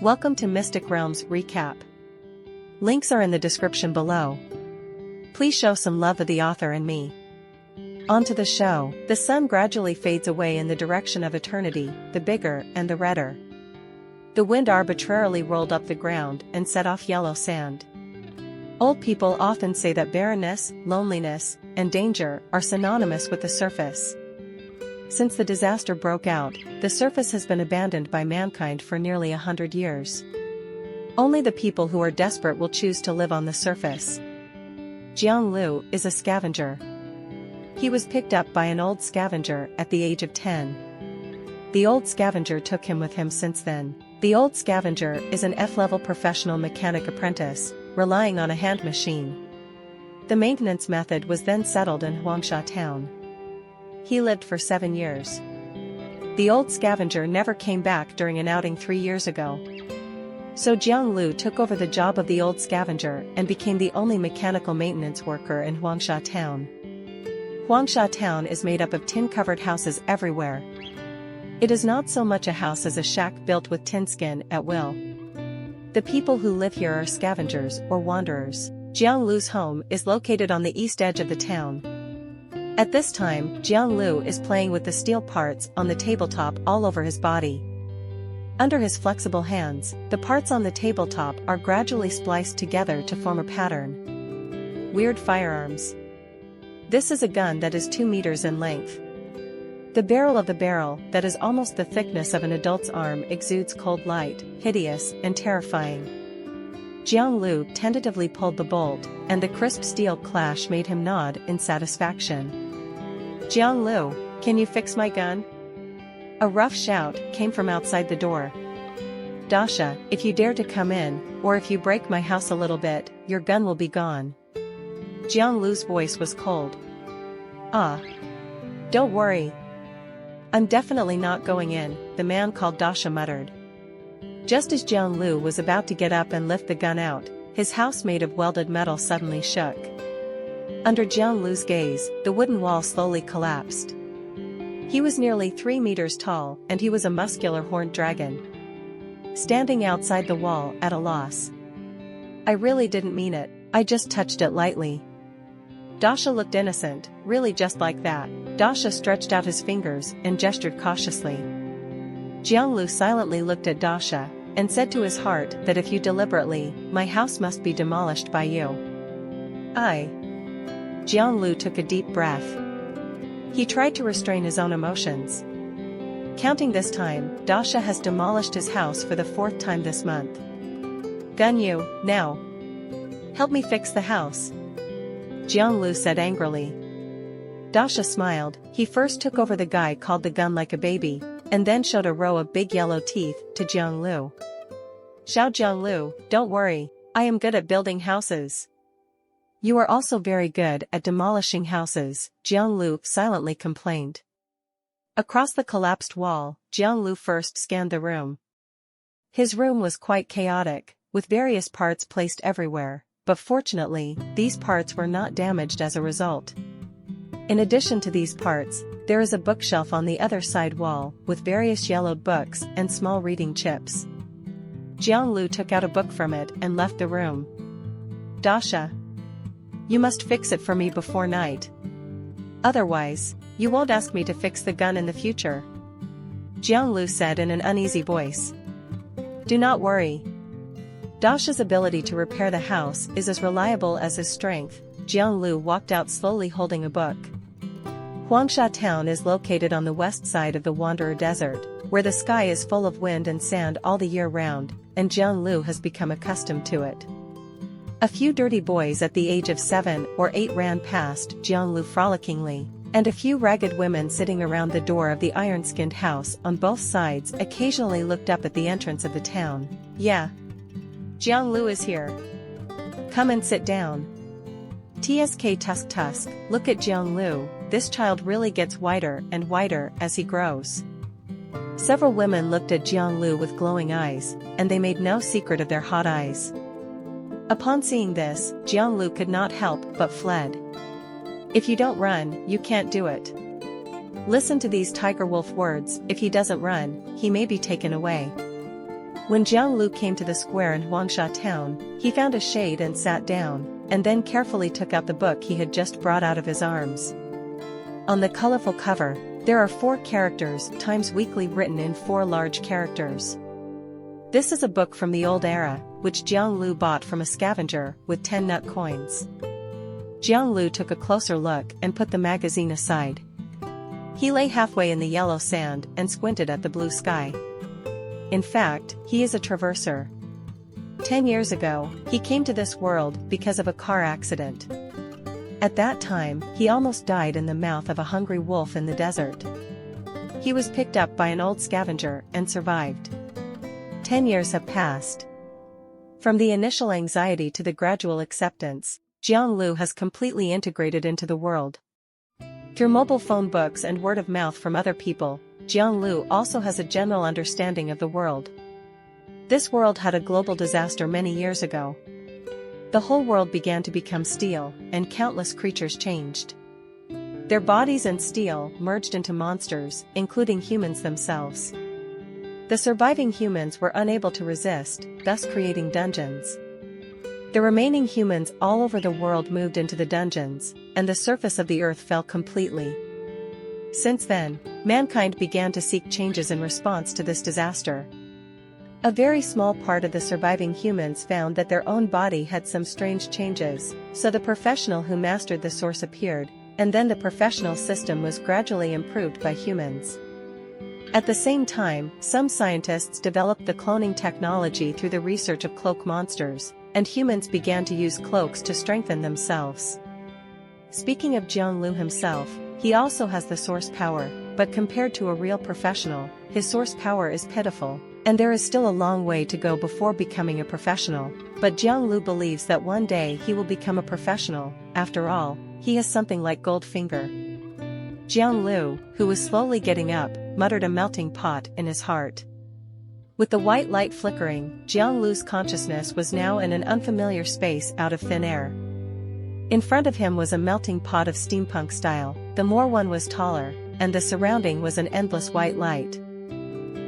Welcome to Mystic Realms Recap. Links are in the description below. Please show some love of the author and me. On to the show. The sun gradually fades away in the direction of eternity, the bigger and the redder. The wind arbitrarily rolled up the ground and set off yellow sand. Old people often say that barrenness, loneliness, and danger are synonymous with the surface. Since the disaster broke out, the surface has been abandoned by mankind for nearly 100 years. Only the people who are desperate will choose to live on the surface. Jiang Liu is a scavenger. He was picked up by an old scavenger at the age of 10. The old scavenger took him with him since then. The old scavenger is an F-level professional mechanic apprentice, relying on a hand machine. The maintenance method was then settled in Huangsha town. He lived for 7 years. The old scavenger never came back during an outing 3 years ago. So Jiang Liu took over the job of the old scavenger and became the only mechanical maintenance worker in Huangsha town. Huangsha town is made up of tin-covered houses everywhere. It is not so much a house as a shack built with tin skin at will. The people who live here are scavengers or wanderers. Jiang Liu's home is located on the east edge of the town. At this time, Jiang Liu is playing with the steel parts on the tabletop all over his body. Under his flexible hands, the parts on the tabletop are gradually spliced together to form a pattern. Weird firearms. This is a gun that is 2 meters in length. The barrel of the barrel, that is almost the thickness of an adult's arm, exudes cold light, hideous and terrifying. Jiang Liu tentatively pulled the bolt, and the crisp steel clash made him nod in satisfaction. Jiang Liu, can you fix my gun? A rough shout came from outside the door. Dasha, if you dare to come in, or if you break my house a little bit, your gun will be gone. Jiang Liu's voice was cold. Ah. Don't worry. I'm definitely not going in, the man called Dasha muttered. Just as Jiang Liu was about to get up and lift the gun out, his house made of welded metal suddenly shook. Under Jiang Liu's gaze, the wooden wall slowly collapsed. He was nearly 3 meters tall, and he was a muscular horned dragon. Standing outside the wall at a loss. I really didn't mean it, I just touched it lightly. Dasha looked innocent, really just like that. Dasha stretched out his fingers and gestured cautiously. Jiang Liu silently looked at Dasha, and said to his heart that if you deliberately, my house must be demolished by you. Jiang Liu took a deep breath. He tried to restrain his own emotions. Counting this time, Dasha has demolished his house for the 4th time this month. Gun you, now. Help me fix the house. Jiang Liu said angrily. Dasha smiled. He first took over the guy called the gun like a baby, and then showed a row of big yellow teeth to Jiang Liu. Xiao Jiang Liu, don't worry, I am good at building houses. You are also very good at demolishing houses, Jiang Liu silently complained. Across the collapsed wall, Jiang Liu first scanned the room. His room was quite chaotic, with various parts placed everywhere, but fortunately, these parts were not damaged as a result. In addition to these parts, there is a bookshelf on the other side wall, with various yellowed books and small reading chips. Jiang Liu took out a book from it and left the room. Dasha. You must fix it for me before night. Otherwise, you won't ask me to fix the gun in the future. Jiang Liu said in an uneasy voice. Do not worry. Dasha's ability to repair the house is as reliable as his strength. Jiang Liu walked out slowly holding a book. Huangsha town is located on the west side of the Wanderer Desert, where the sky is full of wind and sand all the year round, and Jiang Liu has become accustomed to it. A few dirty boys at the age of 7 or 8 ran past Jiang Liu frolickingly, and a few ragged women sitting around the door of the iron-skinned house on both sides occasionally looked up at the entrance of the town. Yeah. Jiang Liu is here. Come and sit down. Tsk tusk tusk, look at Jiang Liu, this child really gets whiter and whiter as he grows. Several women looked at Jiang Liu with glowing eyes, and they made no secret of their hot eyes. Upon seeing this, Jiang Liu could not help but fled. If you don't run, you can't do it. Listen to these tiger wolf words, if he doesn't run, he may be taken away. When Jiang Liu came to the square in Huangsha town, he found a shade and sat down, and then carefully took out the book he had just brought out of his arms. On the colorful cover, there are 4 characters times weekly written in 4 large characters. This is a book from the old era, which Jiang Liu bought from a scavenger with 10 nut coins. Jiang Liu took a closer look and put the magazine aside. He lay halfway in the yellow sand and squinted at the blue sky. In fact, he is a traverser. 10 years ago, he came to this world because of a car accident. At that time, he almost died in the mouth of a hungry wolf in the desert. He was picked up by an old scavenger and survived. 10 years have passed. From the initial anxiety to the gradual acceptance, Jiang Liu has completely integrated into the world. Through mobile phone books and word of mouth from other people, Jiang Liu also has a general understanding of the world. This world had a global disaster many years ago. The whole world began to become steel, and countless creatures changed. Their bodies and steel merged into monsters, including humans themselves. The surviving humans were unable to resist, thus creating dungeons. The remaining humans all over the world moved into the dungeons, and the surface of the earth fell completely. Since then, mankind began to seek changes in response to this disaster. A very small part of the surviving humans found that their own body had some strange changes, so the professional who mastered the source appeared, and then the professional system was gradually improved by humans. At the same time, some scientists developed the cloning technology through the research of cloak monsters, and humans began to use cloaks to strengthen themselves. Speaking of Jiang Liu himself, he also has the source power, but compared to a real professional, his source power is pitiful, and there is still a long way to go before becoming a professional, but Jiang Liu believes that one day he will become a professional. After all, he has something like gold finger. Jiang Liu, who was slowly getting up, muttered a melting pot in his heart. With the white light flickering, Jiang Liu's consciousness was now in an unfamiliar space out of thin air. In front of him was a melting pot of steampunk style, the more one was taller, and the surrounding was an endless white light.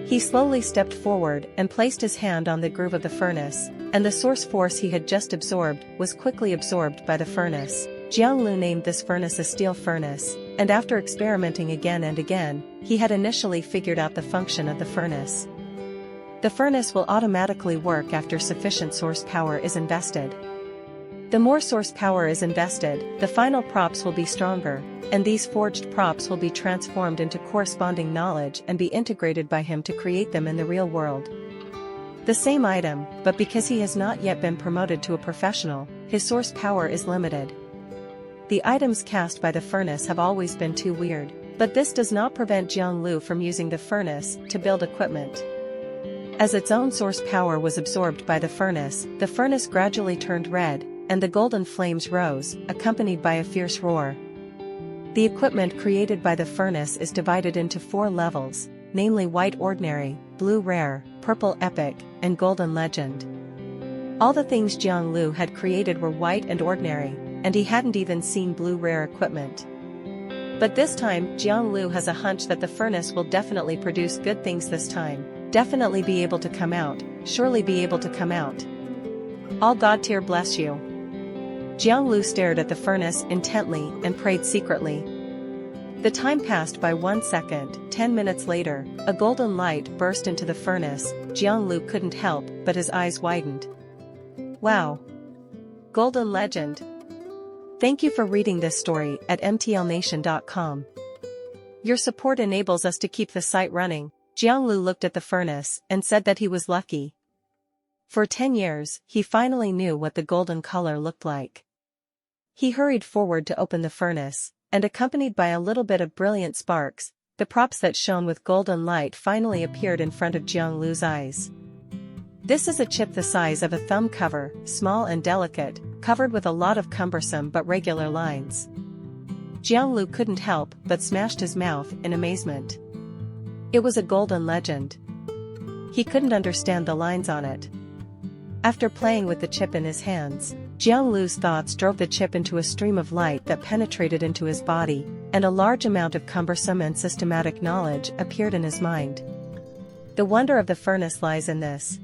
He slowly stepped forward and placed his hand on the groove of the furnace, and the source force he had just absorbed was quickly absorbed by the furnace. Jiang Liu named this furnace a steel furnace, and after experimenting again and again, he had initially figured out the function of the furnace. The furnace will automatically work after sufficient source power is invested. The more source power is invested, the final props will be stronger, and these forged props will be transformed into corresponding knowledge and be integrated by him to create them in the real world. The same item, but because he has not yet been promoted to a professional, his source power is limited. The items cast by the furnace have always been too weird, but this does not prevent Jiang Liu from using the furnace to build equipment. As its own source power was absorbed by the furnace gradually turned red, and the golden flames rose, accompanied by a fierce roar. The equipment created by the furnace is divided into 4 levels, namely White Ordinary, Blue Rare, Purple Epic, and Golden Legend. All the things Jiang Liu had created were white and ordinary, and he hadn't even seen Blue Rare equipment. But this time, Jiang Liu has a hunch that the furnace will definitely produce good things this time, definitely be able to come out, surely be able to come out. All God tier bless you. Jiang Liu stared at the furnace intently and prayed secretly. The time passed by 1 second. 10 minutes later, a golden light burst into the furnace. Jiang Liu couldn't help, but his eyes widened. Wow! Golden Legend! Thank you for reading this story at mtlnation.com. Your support enables us to keep the site running. Jiang Liu looked at the furnace and said that he was lucky. For 10 years, he finally knew what the golden color looked like. He hurried forward to open the furnace, and accompanied by a little bit of brilliant sparks, the props that shone with golden light finally appeared in front of Jiang Liu's eyes. This is a chip the size of a thumb cover, small and delicate, covered with a lot of cumbersome but regular lines. Jiang Liu couldn't help but smashed his mouth in amazement. It was a golden legend. He couldn't understand the lines on it. After playing with the chip in his hands, Jiang Liu's thoughts drove the chip into a stream of light that penetrated into his body, and a large amount of cumbersome and systematic knowledge appeared in his mind. The wonder of the furnace lies in this.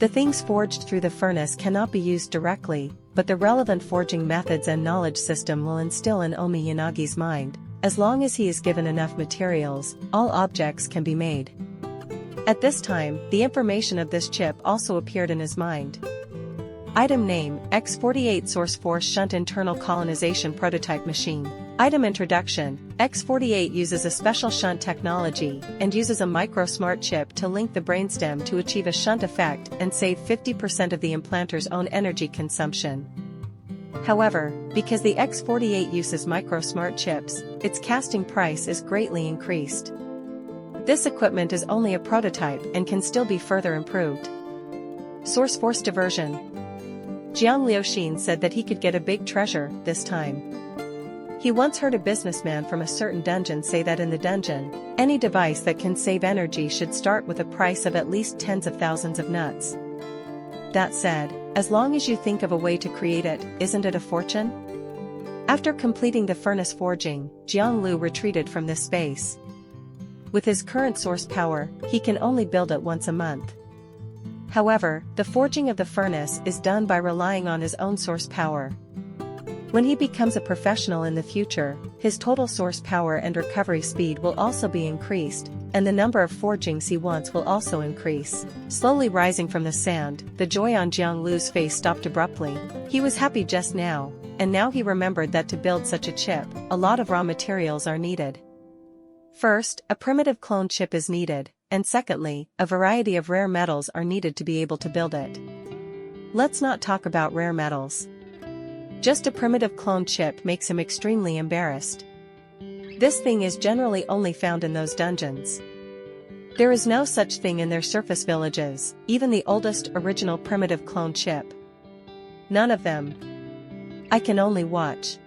The things forged through the furnace cannot be used directly, but the relevant forging methods and knowledge system will instill in Omi Yanagi's mind. As long as he is given enough materials, all objects can be made. At this time, the information of this chip also appeared in his mind. Item name, X48 Source Force Shunt Internal Colonization Prototype Machine. Item introduction, X48 uses a special shunt technology and uses a micro-smart chip to link the brainstem to achieve a shunt effect and save 50% of the implanter's own energy consumption. However, because the X48 uses micro-smart chips, its casting price is greatly increased. This equipment is only a prototype and can still be further improved. Source Force Diversion. Jiang Liu said that he could get a big treasure this time. He once heard a businessman from a certain dungeon say that in the dungeon, any device that can save energy should start with a price of at least tens of thousands of nuts. That said, as long as you think of a way to create it, isn't it a fortune? After completing the furnace forging, Jiang Liu retreated from this space. With his current source power, he can only build it once a month. However, the forging of the furnace is done by relying on his own source power. When he becomes a professional in the future, his total source power and recovery speed will also be increased, and the number of forgings he wants will also increase. Slowly rising from the sand, the joy on Jiang Liu's face stopped abruptly. He was happy just now, and now he remembered that to build such a chip, a lot of raw materials are needed. First, a primitive clone chip is needed, and secondly, a variety of rare metals are needed to be able to build it. Let's not talk about rare metals. Just a primitive clone chip makes him extremely embarrassed. This thing is generally only found in those dungeons. There is no such thing in their surface villages, even the oldest original primitive clone chip. None of them. I can only watch.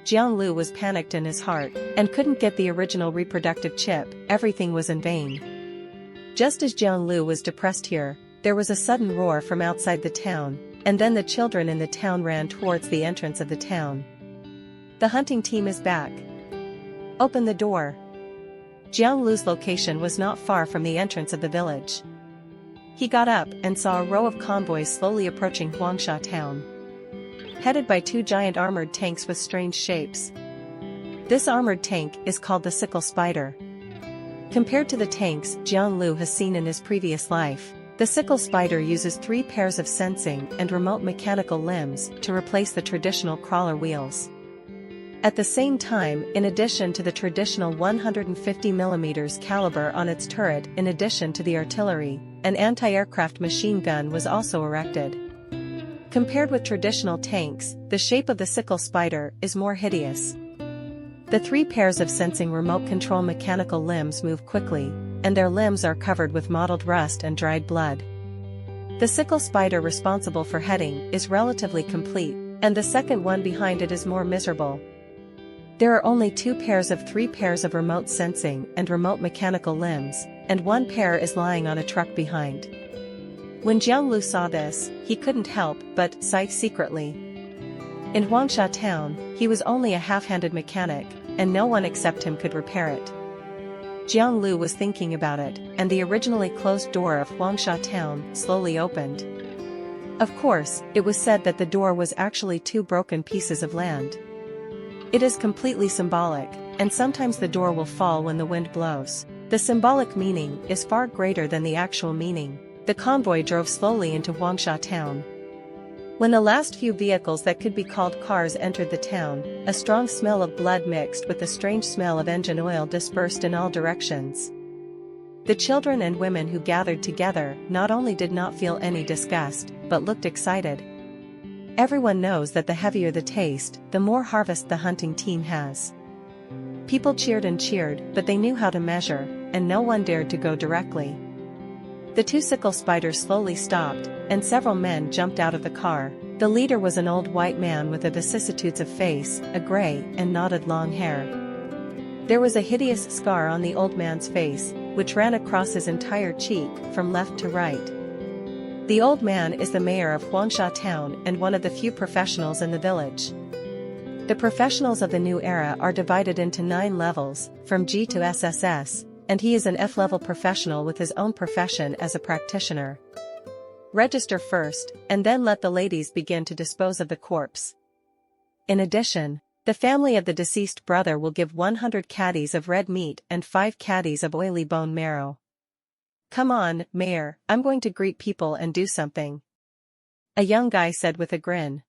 Jiang Liu was panicked in his heart, and couldn't get the original reproductive chip. Everything was in vain. Just as Jiang Liu was depressed here, there was a sudden roar from outside the town, and then the children in the town ran towards the entrance of the town. The hunting team is back. Open the door. Jiang Liu's location was not far from the entrance of the village. He got up and saw a row of convoys slowly approaching Huangsha town. Headed by two giant armored tanks with strange shapes. This armored tank is called the Sickle Spider. Compared to the tanks Jiang Liu has seen in his previous life, the Sickle Spider uses 3 pairs of sensing and remote mechanical limbs to replace the traditional crawler wheels. At the same time, in addition to the traditional 150mm caliber on its turret, in addition to the artillery, an anti-aircraft machine gun was also erected. Compared with traditional tanks, the shape of the Sickle Spider is more hideous. The 3 pairs of sensing remote control mechanical limbs move quickly, and their limbs are covered with mottled rust and dried blood. The Sickle Spider responsible for heading is relatively complete, and the second one behind it is more miserable. There are only 2 pairs of 3 pairs of remote sensing and remote mechanical limbs, and 1 pair is lying on a truck behind. When Jiang Liu saw this, he couldn't help but sigh secretly. In Huangsha town, he was only a half-handed mechanic, and no one except him could repair it. Jiang Liu was thinking about it, and the originally closed door of Huangsha town slowly opened. Of course, it was said that the door was actually 2 broken pieces of land. It is completely symbolic, and sometimes the door will fall when the wind blows. The symbolic meaning is far greater than the actual meaning. The convoy drove slowly into Huangsha town. When the last few vehicles that could be called cars entered the town, a strong smell of blood mixed with the strange smell of engine oil dispersed in all directions. The children and women who gathered together not only did not feel any disgust, but looked excited. Everyone knows that the heavier the taste, the more harvest the hunting team has. People cheered and cheered, but they knew how to measure, and no one dared to go directly. The 2 Sickle Spiders slowly stopped, and several men jumped out of the car. The leader was an old white man with a vicissitudes of face, a gray and knotted long hair. There was a hideous scar on the old man's face, which ran across his entire cheek, from left to right. The old man is the mayor of Huangsha town and one of the few professionals in the village. The professionals of the new era are divided into 9 levels, from G to SSS, and he is an F-level professional with his own profession as a practitioner. Register first, and then let the ladies begin to dispose of the corpse. In addition, the family of the deceased brother will give 100 caddies of red meat and 5 caddies of oily bone marrow. Come on, Mayor, I'm going to greet people and do something. A young guy said with a grin.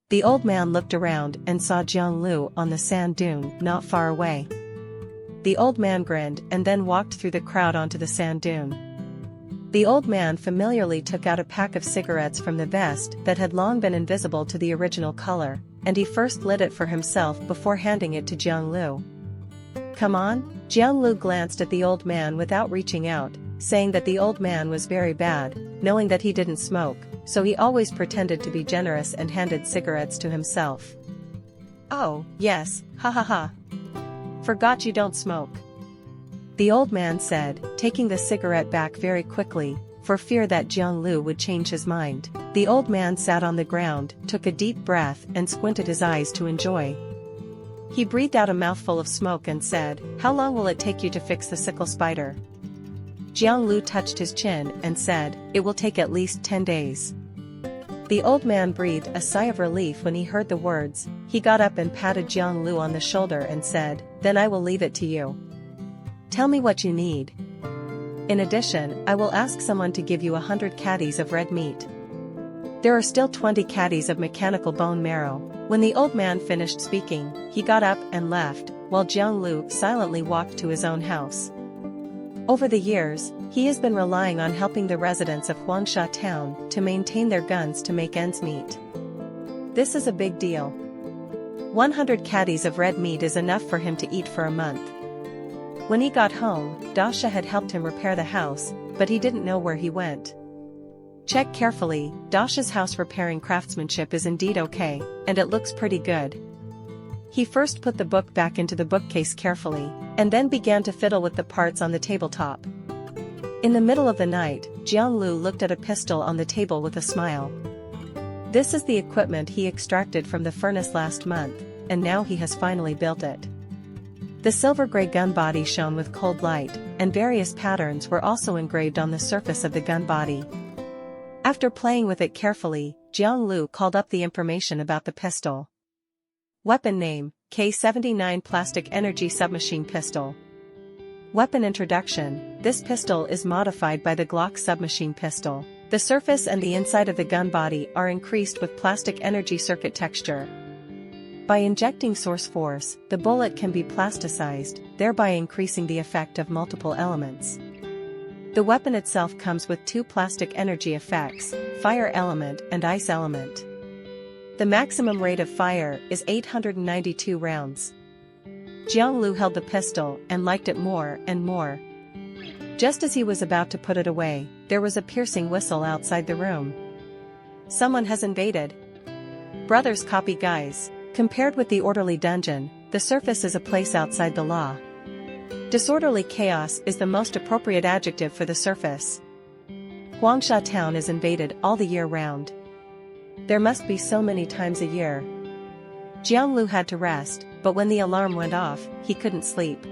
The old man looked around and saw Jiang Liu on the sand dune not far away. The old man grinned and then walked through the crowd onto the sand dune. The old man familiarly took out a pack of cigarettes from the vest that had long been invisible to the original color, and he first lit it for himself before handing it to Jiang Liu. Come on? Jiang Liu glanced at the old man without reaching out, saying that the old man was very bad, knowing that he didn't smoke, so he always pretended to be generous and handed cigarettes to himself. Oh, yes, ha ha ha. Forgot you don't smoke. The old man said, taking the cigarette back very quickly, for fear that Jiang Liu would change his mind. The old man sat on the ground, took a deep breath and squinted his eyes to enjoy. He breathed out a mouthful of smoke and said, "How long will it take you to fix the sickle spider?" Jiang Liu touched his chin and said, "It will take at least 10 days. The old man breathed a sigh of relief when he heard the words. He got up and patted Jiang Liu on the shoulder and said, "Then I will leave it to you. Tell me what you need. In addition, I will ask someone to give you 100 caddies of red meat. There are still 20 caddies of mechanical bone marrow." When the old man finished speaking, he got up and left, while Jiang Liu silently walked to his own house. Over the years, he has been relying on helping the residents of Huangsha town to maintain their guns to make ends meet. This is a big deal. 100 caddies of red meat is enough for him to eat for a month. When he got home, Dasha had helped him repair the house, but he didn't know where he went. Check carefully, Dasha's house repairing craftsmanship is indeed okay, and it looks pretty good. He first put the book back into the bookcase carefully, and then began to fiddle with the parts on the tabletop. In the middle of the night, Jiang Liu looked at a pistol on the table with a smile. This is the equipment he extracted from the furnace last month, and now he has finally built it. The silver-gray gun body shone with cold light, and various patterns were also engraved on the surface of the gun body. After playing with it carefully, Jiang Liu called up the information about the pistol. Weapon name, K-79 Plastic Energy Submachine Pistol. Weapon introduction, this pistol is modified by the Glock submachine pistol. The surface and the inside of the gun body are increased with plastic energy circuit texture. By injecting source force, the bullet can be plasticized, thereby increasing the effect of multiple elements. The weapon itself comes with 2 plastic energy effects, fire element and ice element. The maximum rate of fire is 892 rounds. Jiang Liu held the pistol and liked it more and more. Just as he was about to put it away, there was a piercing whistle outside the room. Someone has invaded. Brothers copy guys. Compared with the orderly dungeon, the surface is a place outside the law. Disorderly chaos is the most appropriate adjective for the surface. Huangsha town is invaded all the year round. There must be so many times a year. Jiang Liu had to rest, but when the alarm went off, he couldn't sleep.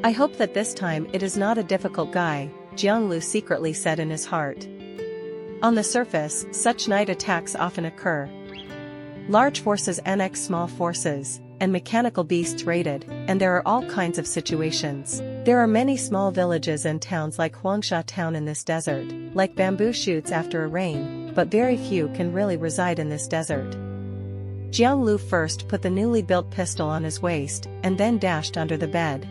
I hope that this time it is not a difficult guy, Jiang Liu secretly said in his heart. On the surface, such night attacks often occur. Large forces annex small forces, and mechanical beasts raided, and there are all kinds of situations. There are many small villages and towns like Huangsha town in this desert, like bamboo shoots after a rain, but very few can really reside in this desert. Jiang Liu first put the newly built pistol on his waist, and then dashed under the bed.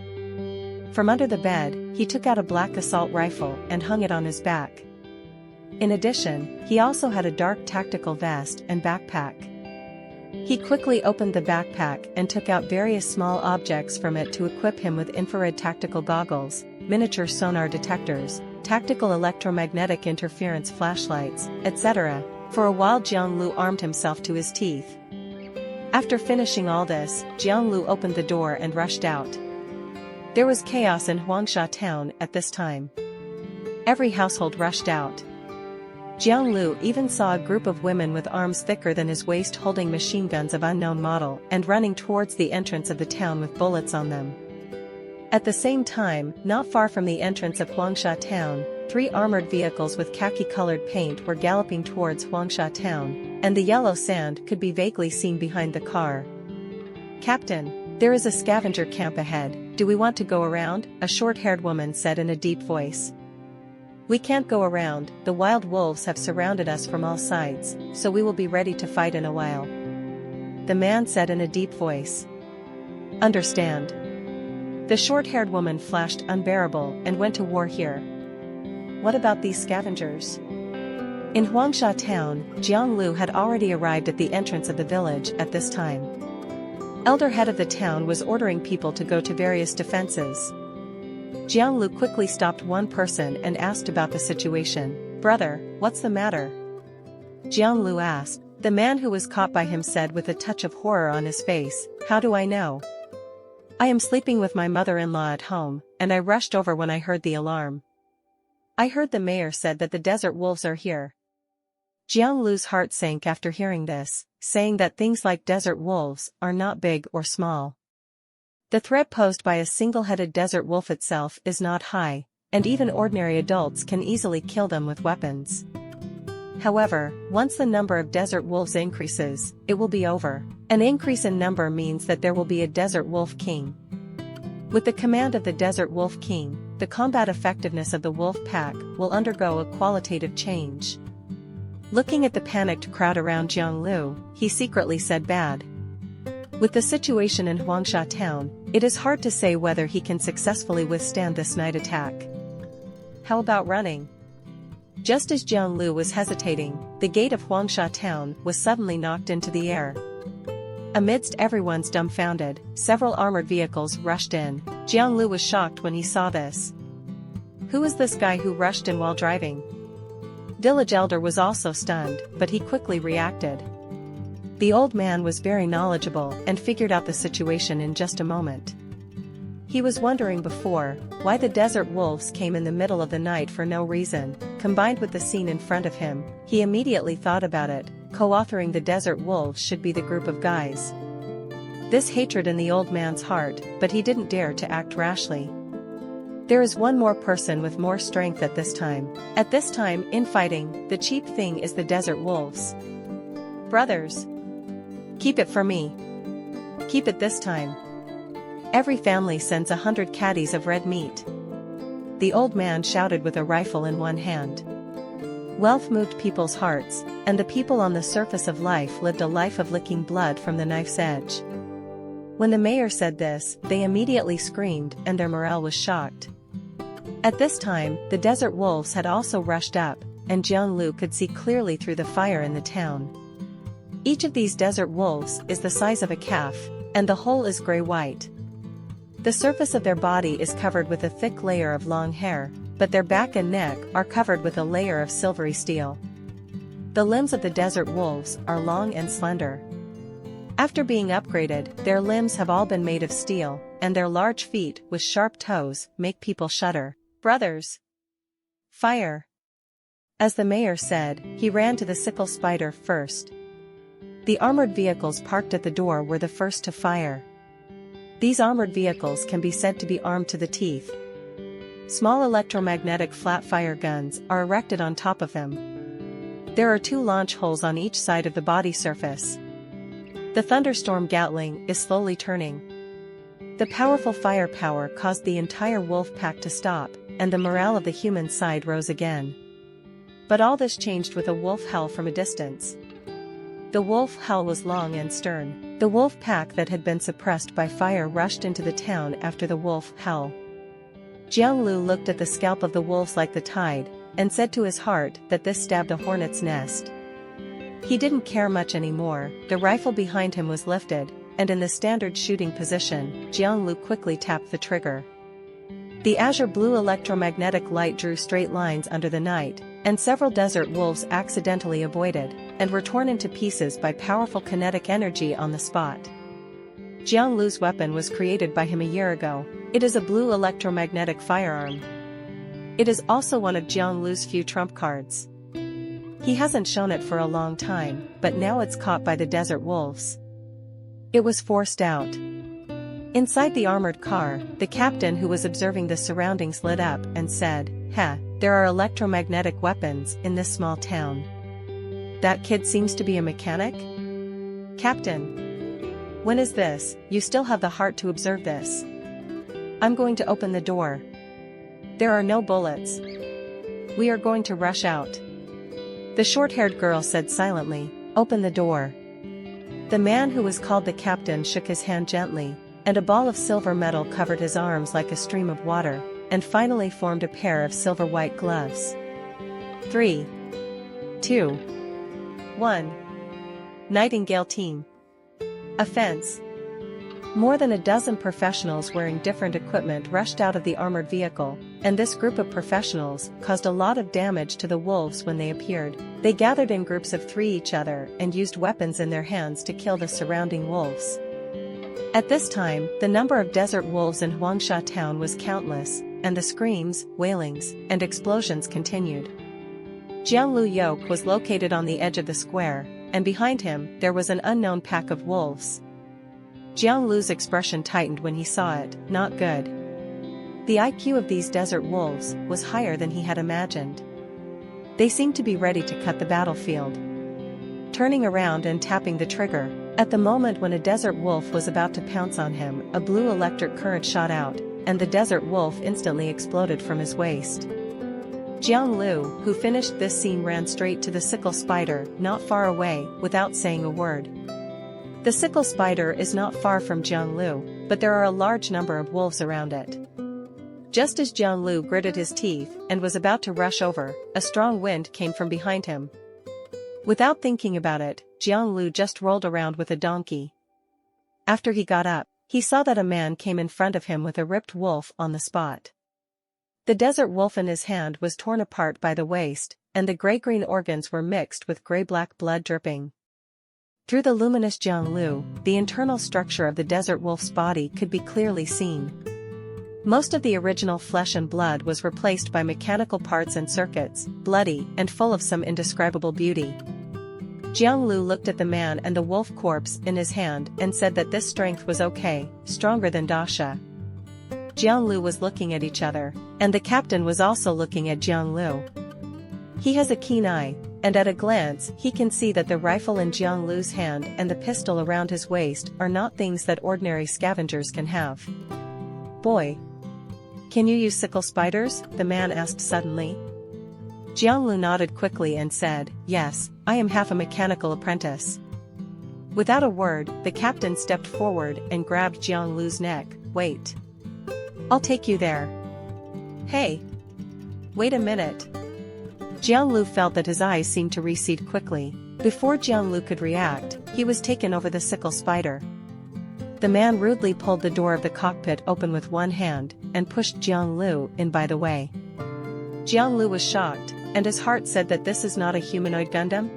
From under the bed, he took out a black assault rifle and hung it on his back. In addition, he also had a dark tactical vest and backpack. He quickly opened the backpack and took out various small objects from it to equip him with infrared tactical goggles, miniature sonar detectors, tactical electromagnetic interference flashlights, etc. For a while Jiang Liu armed himself to his teeth. After finishing all this, Jiang Liu opened the door and rushed out. There was chaos in Huangsha town at this time. Every household rushed out. Jiang Liu even saw a group of women with arms thicker than his waist holding machine guns of unknown model and running towards the entrance of the town with bullets on them. At the same time, not far from the entrance of Huangsha town, 3 armored vehicles with khaki-colored paint were galloping towards Huangsha town, and the yellow sand could be vaguely seen behind the car. "Captain, there is a scavenger camp ahead, do we want to go around?" a short-haired woman said in a deep voice. "We can't go around, the wild wolves have surrounded us from all sides, so we will be ready to fight in a while," the man said in a deep voice. "Understand." The short-haired woman flashed unbearable and went to war here. "What about these scavengers?" In Huangsha town, Jiang Liu had already arrived at the entrance of the village at this time. Elder head of the town was ordering people to go to various defenses. Jiang Liu quickly stopped one person and asked about the situation. "Brother, what's the matter?" Jiang Liu asked. The man who was caught by him said with a touch of horror on his face, "How do I know? I am sleeping with my mother-in-law at home, and I rushed over when I heard the alarm. I heard the mayor said that the desert wolves are here." Jiang Liu's heart sank after hearing this, saying that things like desert wolves are not big or small. The threat posed by a single-headed desert wolf itself is not high, and even ordinary adults can easily kill them with weapons. However, once the number of desert wolves increases, it will be over. An increase in number means that there will be a desert wolf king. With the command of the desert wolf king, the combat effectiveness of the wolf pack will undergo a qualitative change. Looking at the panicked crowd around Jiang Liu, he secretly said bad. With the situation in Huangsha town, it is hard to say whether he can successfully withstand this night attack. How about running? Just as Jiang Liu was hesitating, the gate of Huangsha town was suddenly knocked into the air. Amidst everyone's dumbfounded, several armored vehicles rushed in. Jiang Liu was shocked when he saw this. Who is this guy who rushed in while driving? Village elder was also stunned, but he quickly reacted. The old man was very knowledgeable and figured out the situation in just a moment. He was wondering before why the desert wolves came in the middle of the night for no reason. Combined with the scene in front of him, he immediately thought about it. Co-authoring the desert wolves should be the group of guys. This hatred in the old man's heart, but he didn't dare to act rashly. There is one more person with more strength at this time. At this time, in fighting, the cheap thing is the desert wolves. Brothers, keep it for me. Keep it this time. Every family sends 100 caddies of red meat. The old man shouted with a rifle in one hand. Wealth moved people's hearts, and the people on the surface of life lived a life of licking blood from the knife's edge. When the mayor said this, they immediately screamed and their morale was shocked. At this time, the desert wolves had also rushed up, and Jiang Liu could see clearly through the fire in the town. Each of these desert wolves is the size of a calf, and the whole is gray-white. The surface of their body is covered with a thick layer of long hair, but their back and neck are covered with a layer of silvery steel. The limbs of the desert wolves are long and slender. After being upgraded, their limbs have all been made of steel, and their large feet with sharp toes make people shudder. Brothers, fire! As the mayor said, he ran to the sickle spider first. The armored vehicles parked at the door were the first to fire. These armored vehicles can be said to be armed to the teeth. Small electromagnetic flat-fire guns are erected on top of them. There are 2 launch holes on each side of the body surface. The thunderstorm Gatling is slowly turning. The powerful firepower caused the entire wolf pack to stop, and the morale of the human side rose again. But all this changed with a wolf howl from a distance. The wolf howl was long and stern. The wolf pack that had been suppressed by fire rushed into the town after the wolf howl. Jiang Liu looked at the scalp of the wolves like the tide, and said to his heart that this stabbed a hornet's nest. He didn't care much anymore. The rifle behind him was lifted, and in the standard shooting position, Jiang Liu quickly tapped the trigger. The azure blue electromagnetic light drew straight lines under the night, and several desert wolves accidentally avoided, and were torn into pieces by powerful kinetic energy on the spot. Jiang Liu's weapon was created by him a year ago. It is a blue electromagnetic firearm. It is also one of Jiang Liu's few trump cards. He hasn't shown it for a long time, but now it's caught by the desert wolves. It was forced out. Inside the armored car, the captain who was observing the surroundings lit up and said, there are electromagnetic weapons in this small town. That kid seems to be a mechanic? Captain. When is this? You still have the heart to observe this. I'm going to open the door. There are no bullets. We are going to rush out. The short-haired girl said silently, open the door. The man who was called the captain shook his hand gently, and a ball of silver metal covered his arms like a stream of water, and finally formed a pair of silver-white gloves. 3, 2, 1. Nightingale Team. Offense. More than a dozen professionals wearing different equipment rushed out of the armored vehicle, and this group of professionals caused a lot of damage to the wolves when they appeared. They gathered in groups of 3 each other and used weapons in their hands to kill the surrounding wolves. At this time, the number of desert wolves in Huangsha town was countless, and the screams, wailings, and explosions continued. Jiang Liu yoke was located on the edge of the square, and behind him there was an unknown pack of wolves. Jiang Liu's expression tightened when he saw it, not good. The IQ of these desert wolves was higher than he had imagined. They seemed to be ready to cut the battlefield. Turning around and tapping the trigger, at the moment when a desert wolf was about to pounce on him, a blue electric current shot out, and the desert wolf instantly exploded from his waist. Jiang Liu, who finished this scene, ran straight to the sickle spider, not far away, without saying a word. The sickle spider is not far from Jiang Liu, but there are a large number of wolves around it. Just as Jiang Liu gritted his teeth and was about to rush over, a strong wind came from behind him. Without thinking about it, Jiang Liu just rolled around with a donkey. After he got up, he saw that a man came in front of him with a ripped wolf on the spot. The desert wolf in his hand was torn apart by the waist, and the gray-green organs were mixed with gray-black blood dripping. Through the luminous Jiang Liu, the internal structure of the desert wolf's body could be clearly seen. Most of the original flesh and blood was replaced by mechanical parts and circuits, bloody and full of some indescribable beauty. Jiang Liu looked at the man and the wolf corpse in his hand and said that this strength was okay, stronger than Dasha. Jiang Liu was looking at each other, and the captain was also looking at Jiang Liu. He has a keen eye, and at a glance he can see that the rifle in Jiang Liu's hand and the pistol around his waist are not things that ordinary scavengers can have. Boy. Can you use sickle spiders? The man asked suddenly. Jiang Liu nodded quickly and said, yes, I am half a mechanical apprentice. Without a word, the captain stepped forward and grabbed Jiang Liu's neck. Wait. I'll take you there. Hey. Wait a minute. Jiang Liu felt that his eyes seemed to recede quickly. Before Jiang Liu could react, he was taken over the sickle spider. The man rudely pulled the door of the cockpit open with one hand, and pushed Jiang Liu in by the way. Jiang Liu was shocked, and his heart said that this is not a humanoid Gundam.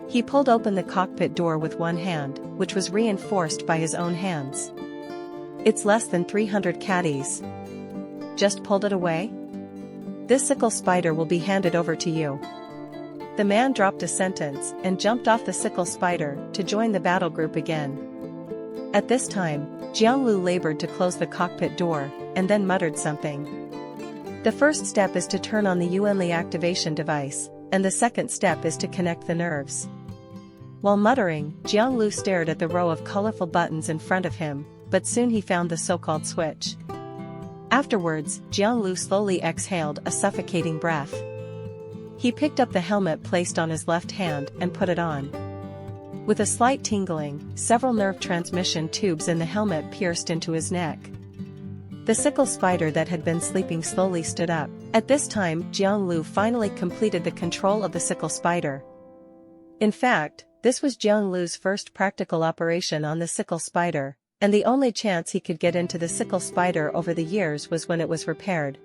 He pulled open the cockpit door with one hand, which was reinforced by his own hands. It's less than 300 caddies. Just pulled it away? This sickle spider will be handed over to you. The man dropped a sentence and jumped off the sickle spider to join the battle group again. At this time, Jiang Liu labored to close the cockpit door, and then muttered something. The first step is to turn on the Yuanli activation device, and the second step is to connect the nerves. While muttering, Jiang Liu stared at the row of colorful buttons in front of him, but soon he found the so-called switch. Afterwards, Jiang Liu slowly exhaled a suffocating breath. He picked up the helmet placed on his left hand and put it on. With a slight tingling, several nerve transmission tubes in the helmet pierced into his neck. The sickle spider that had been sleeping slowly stood up. At this time, Jiang Liu finally completed the control of the sickle spider. In fact, this was Jiang Liu's first practical operation on the sickle spider, and the only chance he could get into the sickle spider over the years was when it was repaired.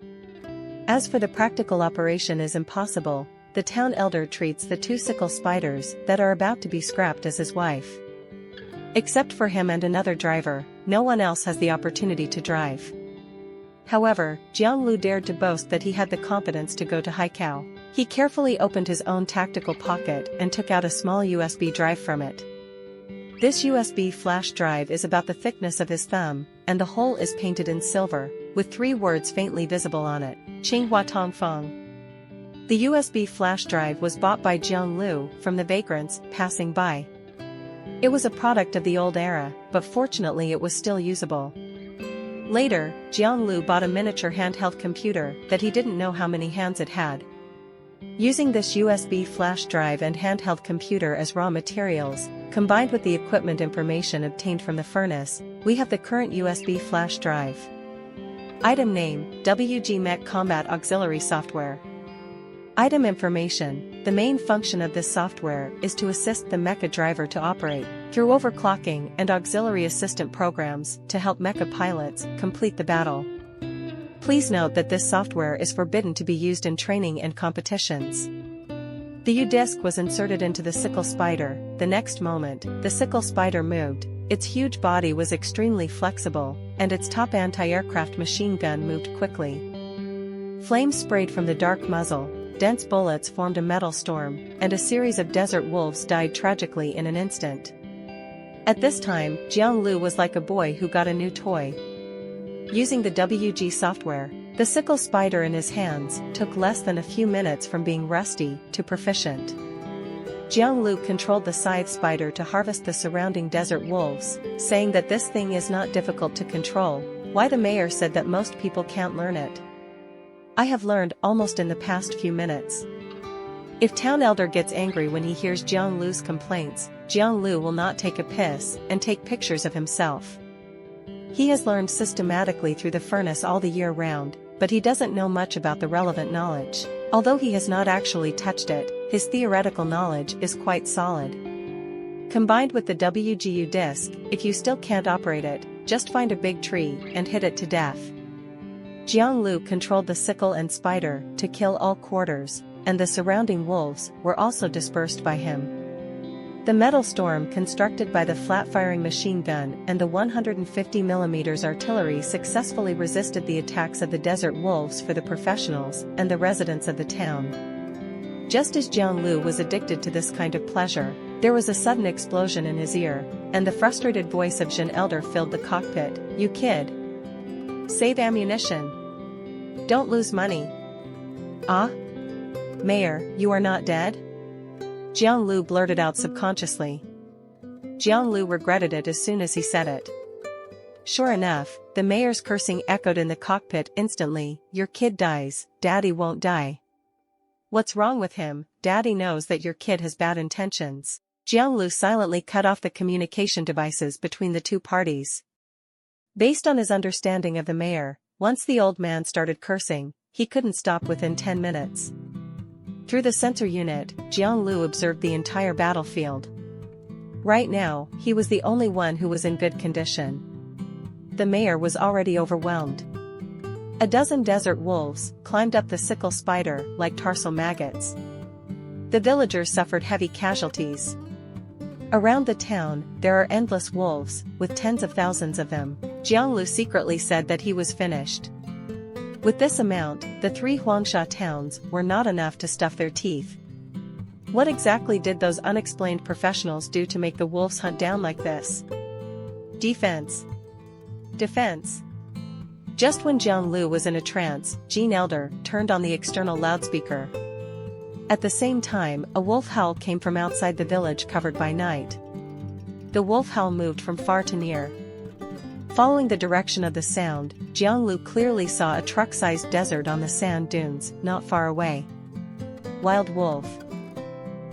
As for the practical operation is impossible, the town elder treats the 2 sickle spiders that are about to be scrapped as his wife. Except for him and another driver, no one else has the opportunity to drive. However, Jiang Liu dared to boast that he had the confidence to go to Haikao. He carefully opened his own tactical pocket and took out a small USB drive from it. This USB flash drive is about the thickness of his thumb, and the whole is painted in silver, with 3 words faintly visible on it, Qinghua Tongfeng. The USB flash drive was bought by Jiang Liu from the vagrants passing by. It was a product of the old era, but fortunately it was still usable. Later, Jiang Liu bought a miniature handheld computer that he didn't know how many hands it had. Using this USB flash drive and handheld computer as raw materials, combined with the equipment information obtained from the furnace, we have the current USB flash drive. Item name: WG Mech Combat Auxiliary Software. Item information: the main function of this software is to assist the mecha driver to operate, through overclocking and auxiliary assistant programs to help mecha pilots complete the battle. Please note that this software is forbidden to be used in training and competitions. The U-disc was inserted into the sickle spider. The next moment, the sickle spider moved. Its huge body was extremely flexible, and its top anti-aircraft machine gun moved quickly. Flames sprayed from the dark muzzle, dense bullets formed a metal storm, and a series of desert wolves died tragically in an instant. At this time, Jiang Liu was like a boy who got a new toy. Using the WG software, the sickle spider in his hands took less than a few minutes from being rusty to proficient. Jiang Liu controlled the scythe spider to harvest the surrounding desert wolves, saying that this thing is not difficult to control. Why the mayor said that most people can't learn it. I have learned almost in the past few minutes. If town elder gets angry when he hears Jiang Liu's complaints, Jiang Liu will not take a piss and take pictures of himself. He has learned systematically through the furnace all the year round, but he doesn't know much about the relevant knowledge. Although he has not actually touched it, his theoretical knowledge is quite solid. Combined with the WGU disc, if you still can't operate it, just find a big tree and hit it to death. Jiang Liu controlled the sickle and spider to kill all quarters, and the surrounding wolves were also dispersed by him. The metal storm constructed by the flat-firing machine gun and the 150mm artillery successfully resisted the attacks of the desert wolves for the professionals and the residents of the town. Just as Jiang Liu was addicted to this kind of pleasure, there was a sudden explosion in his ear, and the frustrated voice of Jin Elder filled the cockpit. "You kid. Save ammunition. Don't lose money." "Ah? Mayor, you are not dead?" Jiang Liu blurted out subconsciously. Jiang Liu regretted it as soon as he said it. Sure enough, the mayor's cursing echoed in the cockpit instantly. "Your kid dies, Daddy won't die. What's wrong with him? Daddy knows that your kid has bad intentions." Jiang Liu silently cut off the communication devices between the two parties. Based on his understanding of the mayor, once the old man started cursing, he couldn't stop within 10 minutes. Through the sensor unit, Jiang Liu observed the entire battlefield. Right now, he was the only one who was in good condition. The mayor was already overwhelmed. A dozen desert wolves climbed up the sickle spider like tarsal maggots. The villagers suffered heavy casualties. Around the town, there are endless wolves, with tens of thousands of them. Jiang Liu secretly said that he was finished. With this amount, the 3 Huangsha towns were not enough to stuff their teeth. What exactly did those unexplained professionals do to make the wolves hunt down like this? Defense. Defense. Just when Jiang Liu was in a trance, Jin Elder turned on the external loudspeaker. At the same time, a wolf howl came from outside the village covered by night. The wolf howl moved from far to near. Following the direction of the sound, Jiang Liu clearly saw a truck-sized desert on the sand dunes, not far away. Wild wolf.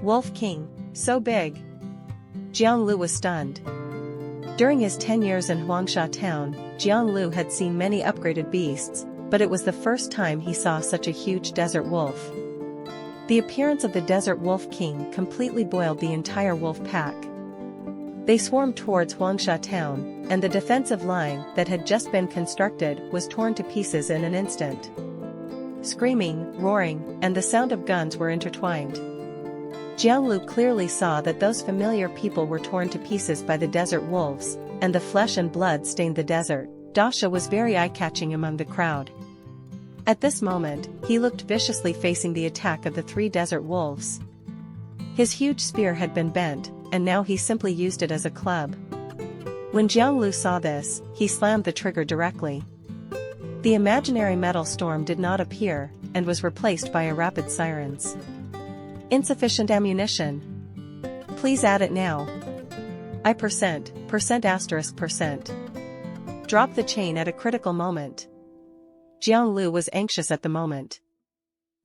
Wolf King, so big. Jiang Liu was stunned. During his 10 years in Huangsha town, Jiang Liu had seen many upgraded beasts, but it was the first time he saw such a huge desert wolf. The appearance of the desert wolf king completely boiled the entire wolf pack. They swarmed towards Huangsha town, and the defensive line that had just been constructed was torn to pieces in an instant. Screaming, roaring, and the sound of guns were intertwined. Jiang Liu clearly saw that those familiar people were torn to pieces by the desert wolves, and the flesh and blood stained the desert. Dasha was very eye-catching among the crowd. At this moment, he looked viciously facing the attack of the 3 desert wolves. His huge spear had been bent, and now he simply used it as a club. When Jiang Liu saw this, he slammed the trigger directly. The imaginary metal storm did not appear, and was replaced by a rapid sirens. Insufficient ammunition. Please add it now. I %, %*%. Drop the chain at a critical moment. Jiang Liu was anxious at the moment.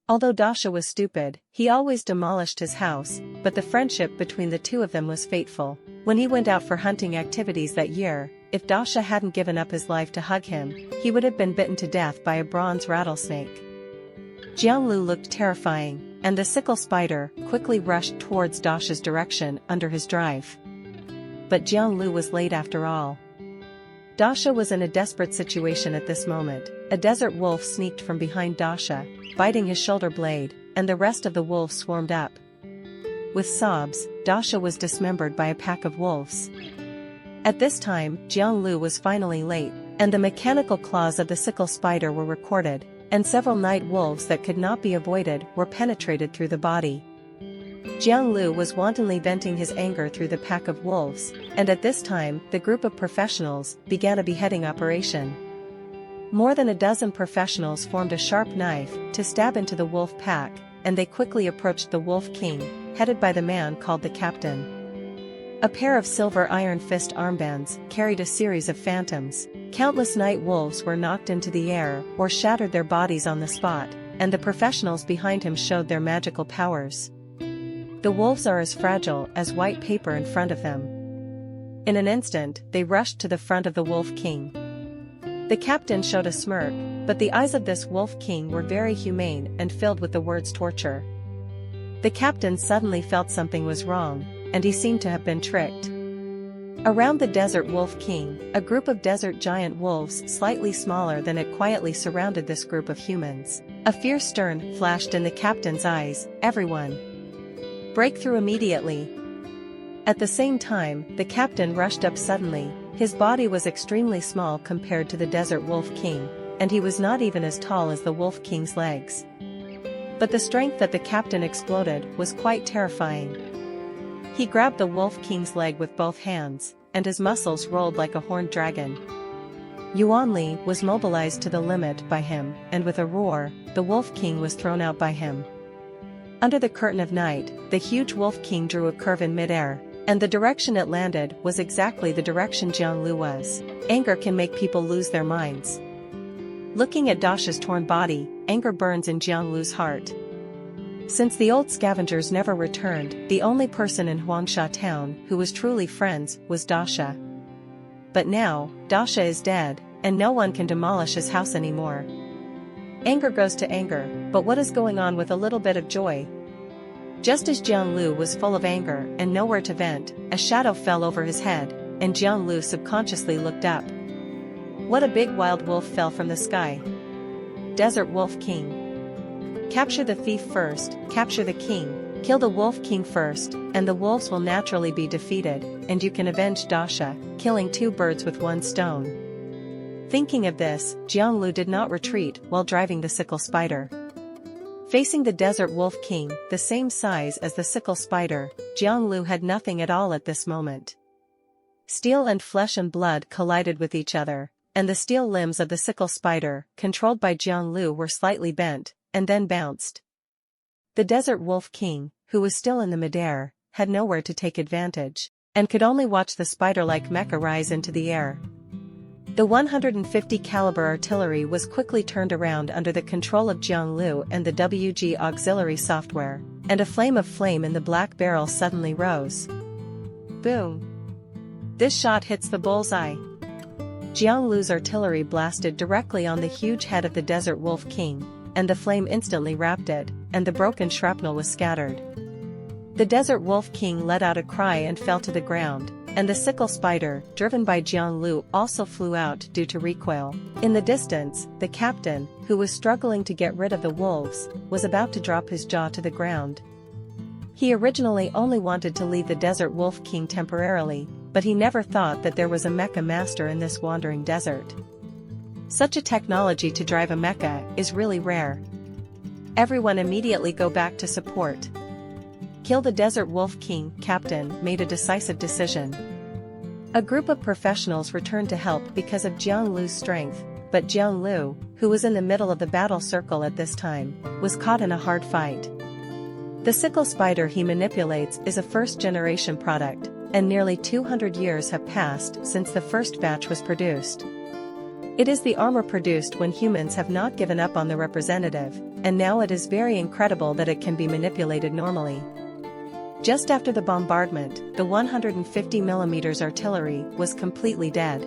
Although Dasha was stupid, he always demolished his house, but the friendship between the two of them was fateful. When he went out for hunting activities that year, if Dasha hadn't given up his life to hug him, he would have been bitten to death by a bronze rattlesnake. Jiang Liu looked terrifying, and the sickle spider quickly rushed towards Dasha's direction under his drive. But Jiang Liu was late after all. Dasha was in a desperate situation at this moment. A desert wolf sneaked from behind Dasha, biting his shoulder blade, and the rest of the wolves swarmed up. With sobs, Dasha was dismembered by a pack of wolves. At this time, Jiang Liu was finally late, and the mechanical claws of the sickle spider were recorded, and several night wolves that could not be avoided were penetrated through the body. Jiang Liu was wantonly venting his anger through the pack of wolves, and at this time, the group of professionals began a beheading operation. More than a dozen professionals formed a sharp knife to stab into the wolf pack, and they quickly approached the Wolf King, headed by the man called the Captain. A pair of silver iron fist armbands carried a series of phantoms. Countless night wolves were knocked into the air or shattered their bodies on the spot, and the professionals behind him showed their magical powers. The wolves are as fragile as white paper in front of them. In an instant, they rushed to the front of the Wolf King. The captain showed a smirk, but the eyes of this Wolf King were very humane and filled with the words torture. The captain suddenly felt something was wrong, and he seemed to have been tricked. Around the Desert Wolf King, a group of desert giant wolves slightly smaller than it quietly surrounded this group of humans. A fierce stern flashed in the captain's eyes. Everyone, break through immediately. At the same time, the captain rushed up suddenly. His body was extremely small compared to the Desert Wolf King, and he was not even as tall as the Wolf King's legs. But the strength that the captain exploded was quite terrifying. He grabbed the Wolf King's leg with both hands, and his muscles rolled like a horned dragon. Yuan Li was mobilized to the limit by him, and with a roar, the Wolf King was thrown out by him. Under the curtain of night, the huge Wolf King drew a curve in midair, and the direction it landed was exactly the direction Jiang Liu was. Anger can make people lose their minds. Looking at Dasha's torn body, anger burns in Jiang Liu's heart. Since the old scavengers never returned, the only person in Huangsha town who was truly friends was Dasha. But now, Dasha is dead, and no one can demolish his house anymore. Anger goes to anger, but what is going on with a little bit of joy? Just as Jiang Liu was full of anger and nowhere to vent, a shadow fell over his head, and Jiang Liu subconsciously looked up. What a big wild wolf fell from the sky. Desert Wolf King. Capture the thief first, capture the king, kill the Wolf King first, and the wolves will naturally be defeated, and you can avenge Dasha, killing two birds with one stone. Thinking of this, Jiang Liu did not retreat while driving the sickle spider. Facing the Desert Wolf King, the same size as the sickle spider, Jiang Liu had nothing at all at this moment. Steel and flesh and blood collided with each other, and the steel limbs of the sickle spider, controlled by Jiang Liu, were slightly bent, and then bounced. The Desert Wolf King, who was still in the midair, had nowhere to take advantage, and could only watch the spider-like mecha rise into the air. The 150 caliber artillery was quickly turned around under the control of Jiang Liu and the WG auxiliary software, and a flame of flame in the black barrel suddenly rose. Boom! This shot hits the bullseye. Jiang Liu's artillery blasted directly on the huge head of the Desert Wolf King, and the flame instantly wrapped it, and the broken shrapnel was scattered. The Desert Wolf King let out a cry and fell to the ground, and the sickle spider, driven by Jiang Liu, also flew out due to recoil. In the distance, the captain, who was struggling to get rid of the wolves, was about to drop his jaw to the ground. He originally only wanted to leave the Desert Wolf King temporarily, but he never thought that there was a mecha master in this wandering desert. Such a technology to drive a mecha is really rare. Everyone immediately go back to support. Kill the Desert Wolf King. Captain made a decisive decision. A group of professionals returned to help because of Jiang Liu's strength, but Jiang Liu, who was in the middle of the battle circle at this time, was caught in a hard fight. The sickle spider he manipulates is a first-generation product, and nearly 200 years have passed since the first batch was produced. It is the armor produced when humans have not given up on the representative, and now it is very incredible that it can be manipulated normally. Just after the bombardment, the 150mm artillery was completely dead.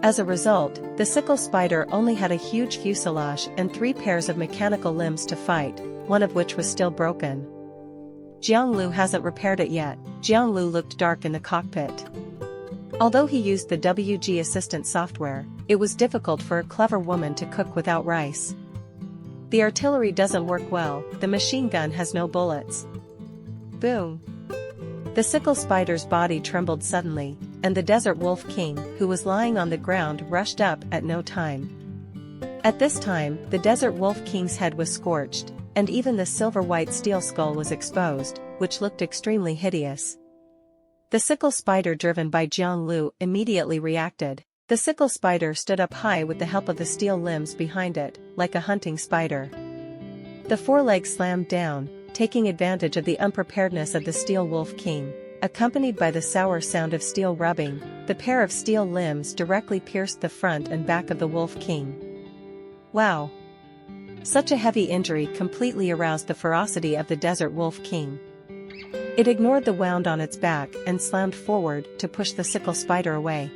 As a result, the sickle spider only had a huge fuselage and 3 pairs of mechanical limbs to fight, one of which was still broken. Jiang Liu hasn't repaired it yet. Jiang Liu looked dark in the cockpit. Although he used the WG Assistant software, it was difficult for a clever woman to cook without rice. The artillery doesn't work well, the machine gun has no bullets. Boom! The sickle spider's body trembled suddenly, and the desert wolf king, who was lying on the ground, rushed up at no time. At this time, the desert wolf king's head was scorched, and even the silver-white steel skull was exposed, which looked extremely hideous. The sickle spider driven by Jiang Liu immediately reacted. The sickle spider stood up high with the help of the steel limbs behind it, like a hunting spider. The forelegs slammed down, taking advantage of the unpreparedness of the steel wolf king. Accompanied by the sour sound of steel rubbing, the pair of steel limbs directly pierced the front and back of the wolf king. Wow! Such a heavy injury completely aroused the ferocity of the desert wolf king. It ignored the wound on its back and slammed forward to push the sickle spider away.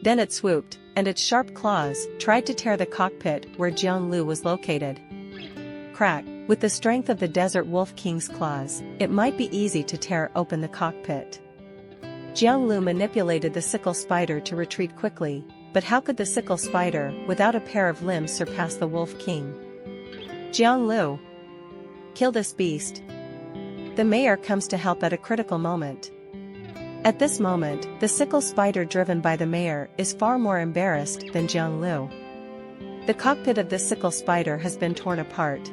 Then it swooped, and its sharp claws tried to tear the cockpit where Jiang Liu was located. Crack! With the strength of the desert wolf king's claws, it might be easy to tear open the cockpit. Jiang Liu manipulated the sickle spider to retreat quickly, but how could the sickle spider, without a pair of limbs, surpass the wolf king? Jiang Liu! Kill this beast! The mayor comes to help at a critical moment. At this moment, the sickle spider driven by the mayor is far more embarrassed than Jiang Liu. The cockpit of the sickle spider has been torn apart.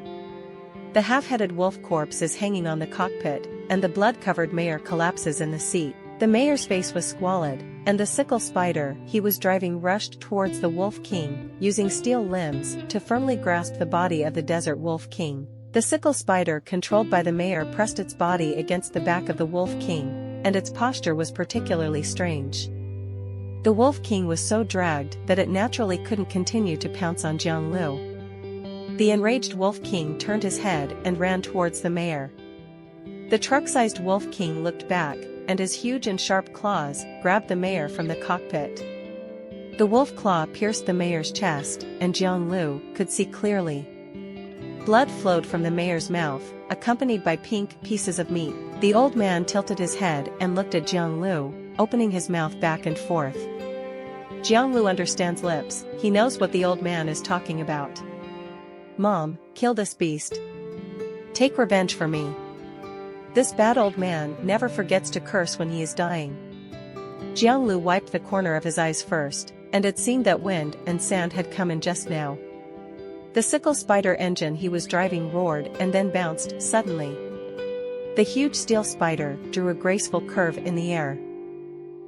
The half-headed wolf corpse is hanging on the cockpit, and the blood-covered mayor collapses in the seat. The mayor's face was squalid, and the sickle spider he was driving rushed towards the wolf king, using steel limbs to firmly grasp the body of the desert wolf king. The sickle spider controlled by the mayor pressed its body against the back of the wolf king, and its posture was particularly strange. The wolf king was so dragged that it naturally couldn't continue to pounce on Jiang Liu. The enraged wolf king turned his head and ran towards the mayor. The truck-sized wolf king looked back, and his huge and sharp claws grabbed the mayor from the cockpit. The wolf claw pierced the mayor's chest, and Jiang Liu could see clearly. Blood flowed from the mayor's mouth, accompanied by pink pieces of meat. The old man tilted his head and looked at Jiang Liu, opening his mouth back and forth. Jiang Liu understands lips, he knows what the old man is talking about. Mom, kill this beast. Take revenge for me. This bad old man never forgets to curse when he is dying. Jiang Liu wiped the corner of his eyes first, and it seemed that wind and sand had come in just now. The sickle spider engine he was driving roared and then bounced suddenly. The huge steel spider drew a graceful curve in the air.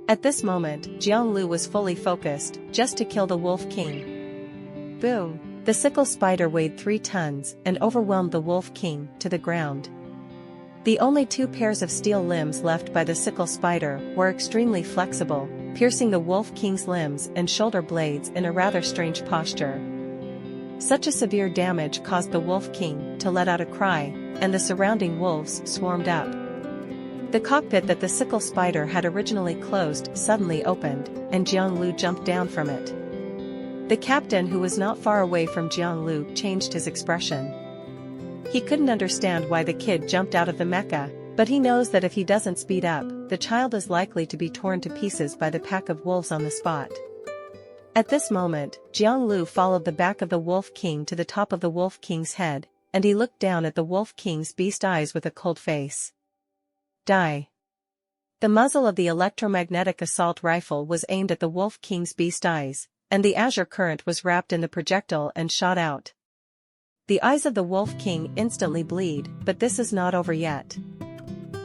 At this moment, Jiang Liu was fully focused, just to kill the wolf king. Boom! The sickle spider weighed 3 tons and overwhelmed the wolf king to the ground. The only 2 pairs of steel limbs left by the sickle spider were extremely flexible, piercing the wolf king's limbs and shoulder blades in a rather strange posture. Such a severe damage caused the wolf king to let out a cry, and the surrounding wolves swarmed up. The cockpit that the sickle spider had originally closed suddenly opened, and Jiang Liu jumped down from it. The captain, who was not far away from Jiang Liu, changed his expression. He couldn't understand why the kid jumped out of the mecha, but he knows that if he doesn't speed up, the child is likely to be torn to pieces by the pack of wolves on the spot. At this moment, Jiang Liu followed the back of the wolf king to the top of the wolf king's head, and he looked down at the wolf king's beast eyes with a cold face. Die. The muzzle of the electromagnetic assault rifle was aimed at the wolf king's beast eyes, and the azure current was wrapped in the projectile and shot out. The eyes of the wolf king instantly bleed, but this is not over yet.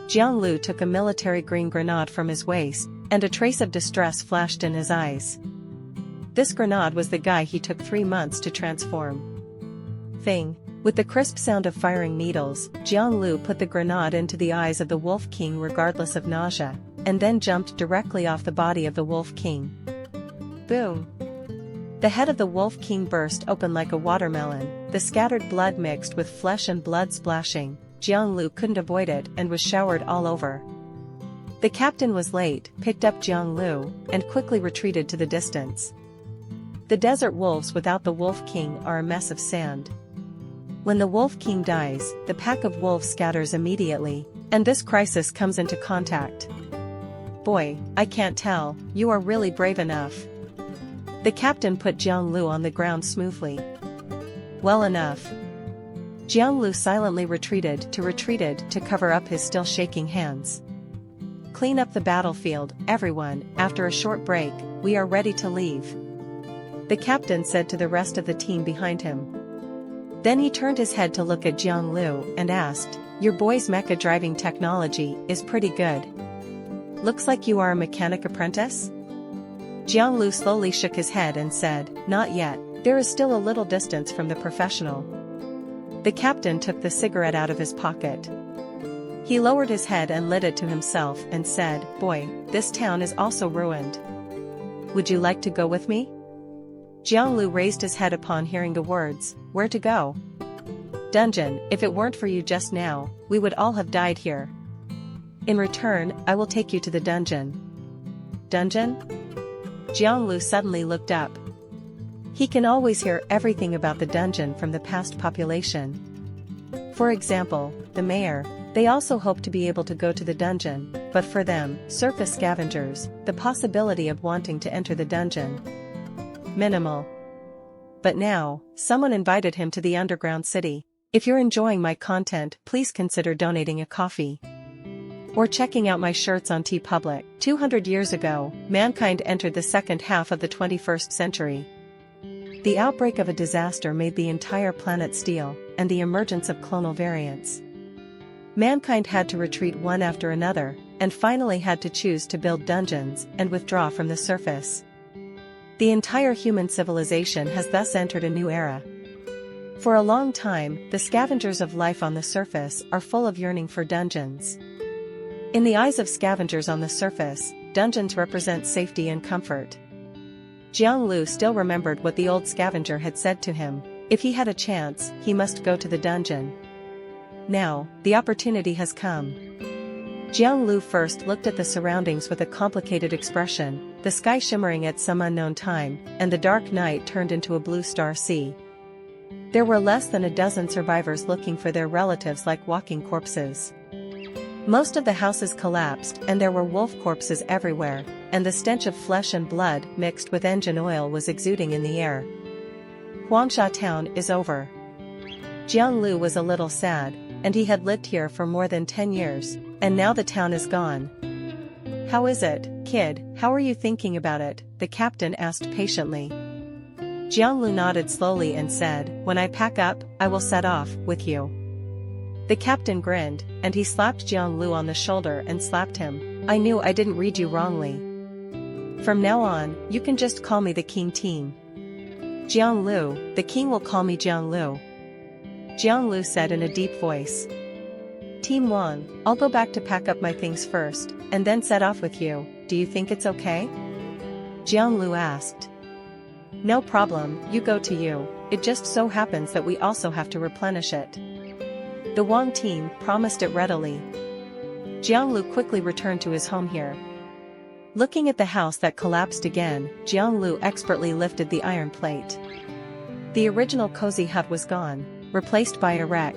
Jiang Liu took a military green grenade from his waist, and a trace of distress flashed in his eyes. this grenade was the guy he took 3 months to transform. Thing. With the crisp sound of firing needles, Jiang Liu put the grenade into the eyes of the Wolf King regardless of nausea, and then jumped directly off the body of the Wolf King. Boom! The head of the Wolf King burst open like a watermelon, the scattered blood mixed with flesh and blood splashing. Jiang Liu couldn't avoid it and was showered all over. The captain was late, picked up Jiang Liu, and quickly retreated to the distance. The desert wolves without the Wolf King are a mess of sand. When the Wolf King dies, the pack of wolves scatters immediately, and this crisis comes into contact. Boy, I can't tell, you are really brave enough. The captain put Jiang Liu on the ground smoothly. Well enough. Jiang Liu silently retreated to cover up his still shaking hands. Clean up the battlefield, everyone, after a short break, we are ready to leave. The captain said to the rest of the team behind him. Then he turned his head to look at Jiang Liu and asked, your boy's mecha driving technology is pretty good. Looks like you are a mechanic apprentice? Jiang Liu slowly shook his head and said, not yet, there is still a little distance from the professional. The captain took the cigarette out of his pocket. He lowered his head and lit it to himself and said, boy, this town is also ruined. Would you like to go with me? Jiang Liu raised his head upon hearing the words, where to go? Dungeon, if it weren't for you just now, we would all have died here. In return, I will take you to the dungeon. Dungeon? Jiang Liu suddenly looked up. He can always hear everything about the dungeon from the past population. For example, the mayor, they also hope to be able to go to the dungeon, but for them, surface scavengers, the possibility of wanting to enter the dungeon. Minimal. But now, someone invited him to the underground city. If you're enjoying my content, please consider donating a coffee. Or checking out my shirts on TeePublic. 200 years ago, mankind entered the second half of the 21st century. The outbreak of a disaster made the entire planet steal, and the emergence of clonal variants. Mankind had to retreat one after another, and finally had to choose to build dungeons and withdraw from the surface. The entire human civilization has thus entered a new era. For a long time, the scavengers of life on the surface are full of yearning for dungeons. In the eyes of scavengers on the surface, dungeons represent safety and comfort. Jiang Liu still remembered what the old scavenger had said to him. If he had a chance, he must go to the dungeon. Now, the opportunity has come. Jiang Liu first looked at the surroundings with a complicated expression, the sky shimmering at some unknown time, and the dark night turned into a blue star sea. There were less than a dozen survivors looking for their relatives like walking corpses. Most of the houses collapsed and there were wolf corpses everywhere, and the stench of flesh and blood mixed with engine oil was exuding in the air. Huangsha town is over. Jiang Liu was a little sad, and he had lived here for more than 10 years, and now the town is gone. How is it, kid, how are you thinking about it? The captain asked patiently. Jiang Liu nodded slowly and said, when I pack up, I will set off with you. The captain grinned, and he slapped Jiang Liu on the shoulder and slapped him. I knew I didn't read you wrongly. From now on, you can just call me the King Team. Jiang Liu, the king will call me Jiang Liu. Jiang Liu said in a deep voice. Team Wang, I'll go back to pack up my things first, and then set off with you. Do you think it's okay? Jiang Liu asked. No problem, you go to you. It just so happens that we also have to replenish it. The Wang team promised it readily. Jiang Liu quickly returned to his home here. Looking at the house that collapsed again, Jiang Liu expertly lifted the iron plate. The original cozy hut was gone, replaced by a wreck.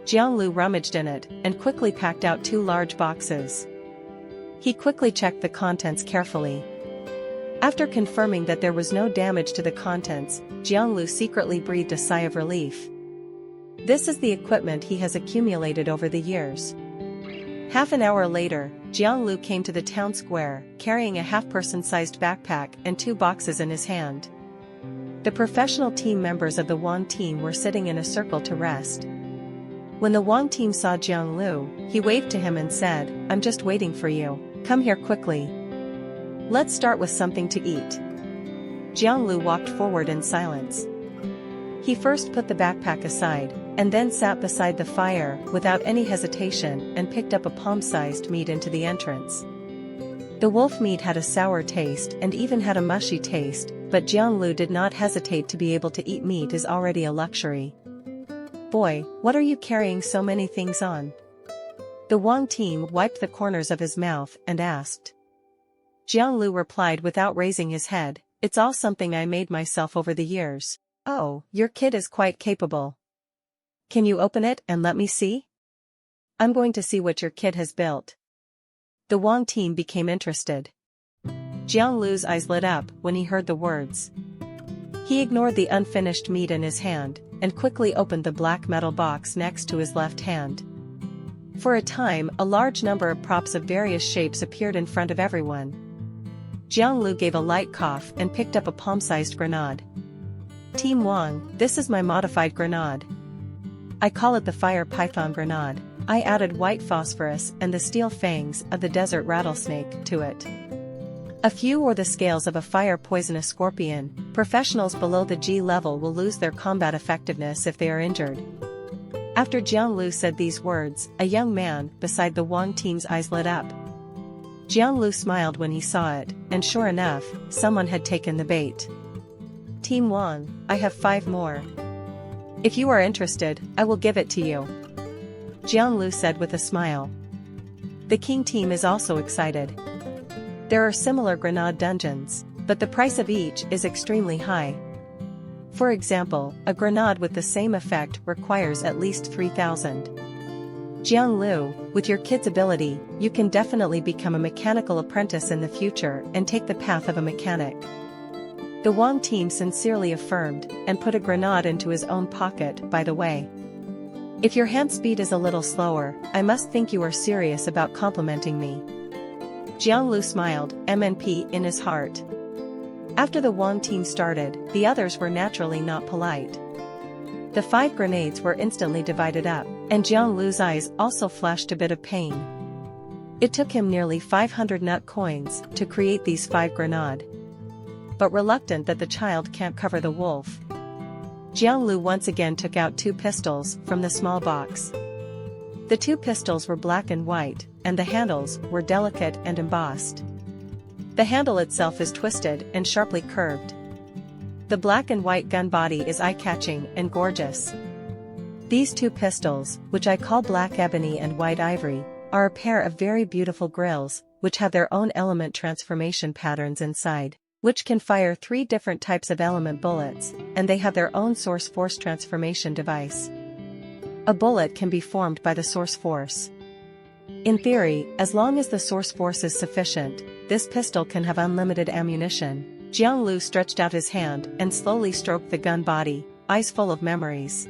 Jiang Liu rummaged in it, and quickly packed out 2 large boxes. He quickly checked the contents carefully. After confirming that there was no damage to the contents, Jiang Liu secretly breathed a sigh of relief. This is the equipment he has accumulated over the years. Half an hour later, Jiang Liu came to the town square, carrying a half-person-sized backpack and 2 boxes in his hand. The professional team members of the Wang team were sitting in a circle to rest. When the Wang team saw Jiang Liu, he waved to him and said, I'm just waiting for you. Come here quickly. Let's start with something to eat. Jiang Liu walked forward in silence. He first put the backpack aside, and then sat beside the fire without any hesitation and picked up a palm-sized meat into the entrance. The wolf meat had a sour taste and even had a mushy taste, but Jiang Liu did not hesitate. To be able to eat meat is already a luxury. "Boy, what are you carrying so many things on?" The Wang team wiped the corners of his mouth and asked. Jiang Liu replied without raising his head, "It's all something I made myself over the years." "Oh, your kid is quite capable. Can you open it and let me see? I'm going to see what your kid has built." The Wang team became interested. Jiang Liu's eyes lit up when he heard the words. He ignored the unfinished meat in his hand, and quickly opened the black metal box next to his left hand. For a time, a large number of props of various shapes appeared in front of everyone. Jiang Liu gave a light cough and picked up a palm-sized grenade. "Team Wang, this is my modified grenade. I call it the fire python grenade. I added white phosphorus and the steel fangs of the desert rattlesnake to it. A few or the scales of a fire poisonous scorpion. Professionals below the G level will lose their combat effectiveness if they are injured." After Jiang Liu said these words, a young man beside the Wang team's eyes lit up. Jiang Liu smiled when he saw it, and sure enough, someone had taken the bait. "Team Wang, I have 5 more. If you are interested, I will give it to you," Jiang Liu said with a smile. The King team is also excited. There are similar grenade dungeons, but the price of each is extremely high. For example, a grenade with the same effect requires at least 3,000. Jiang Liu, with your kid's ability, you can definitely become a mechanical apprentice in the future and take the path of a mechanic. The Wang team sincerely affirmed, and put a grenade into his own pocket. "By the way, if your hand speed is a little slower, I must think you are serious about complimenting me." Jiang Liu smiled, MNP in his heart. After the Wang team started, the others were naturally not polite. The 5 grenades were instantly divided up, and Jiang Liu's eyes also flashed a bit of pain. It took him nearly 500 nut coins to create these 5 grenades. But reluctant that the child can't cover the wolf, Jiang Liu once again took out 2 pistols from the small box. The 2 pistols were black and white, and the handles were delicate and embossed. The handle itself is twisted and sharply curved. The black and white gun body is eye-catching and gorgeous. These 2 pistols, which I call black ebony and white ivory, are a pair of very beautiful grills, which have their own element transformation patterns inside, which can fire 3 different types of element bullets, and they have their own source force transformation device. A bullet can be formed by the source force. In theory, as long as the source force is sufficient, this pistol can have unlimited ammunition. Jiang Liu stretched out his hand and slowly stroked the gun body, eyes full of memories.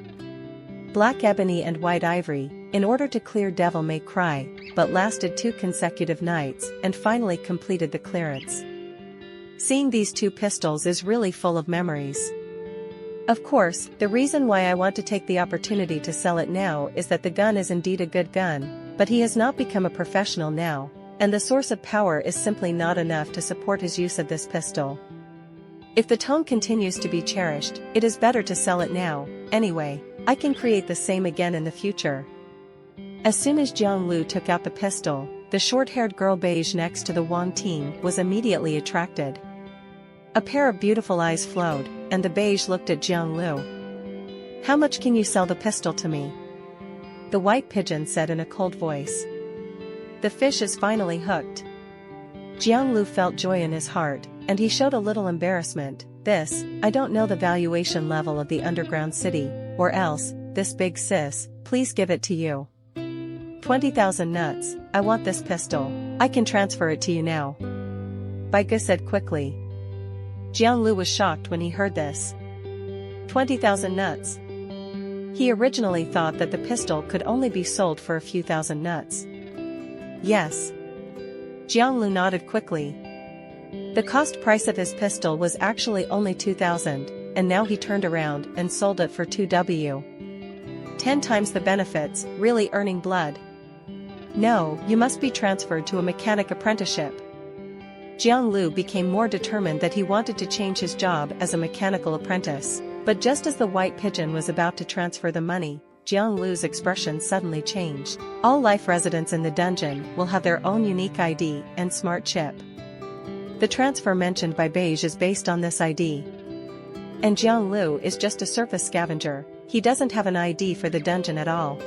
Black ebony and white ivory, in order to clear Devil May Cry, but lasted 2 consecutive nights and finally completed the clearance. Seeing these 2 pistols is really full of memories. Of course, the reason why I want to take the opportunity to sell it now is that the gun is indeed a good gun, but he has not become a professional now, and the source of power is simply not enough to support his use of this pistol. If the tone continues to be cherished, it is better to sell it now. Anyway, I can create the same again in the future. As soon as Jiang Liu took out the pistol, the short-haired girl beige next to the Wang team was immediately attracted. A pair of beautiful eyes flowed, and the beige looked at Jiang Liu. "How much can you sell the pistol to me?" The white pigeon said in a cold voice. "The fish is finally hooked." Jiang Liu felt joy in his heart, and he showed a little embarrassment. I don't know the valuation level of the underground city, or else, this big sis, please give it to you. 20,000 nuts, I want this pistol, I can transfer it to you now," Baiga said quickly. Jiang Liu was shocked when he heard this. 20,000 nuts. He originally thought that the pistol could only be sold for a few thousand nuts. Yes. Jiang Liu nodded quickly. The cost price of his pistol was actually only 2,000, and now he turned around and sold it for 2W. 10 times the benefits, really earning blood. "No, you must be transferred to a mechanic apprenticeship." Jiang Liu became more determined that he wanted to change his job as a mechanical apprentice. But just as the white pigeon was about to transfer the money, Jiang Liu's expression suddenly changed. All life residents in the dungeon will have their own unique ID and smart chip. The transfer mentioned by Beige is based on this ID. And Jiang Liu is just a surface scavenger, he doesn't have an ID for the dungeon at all.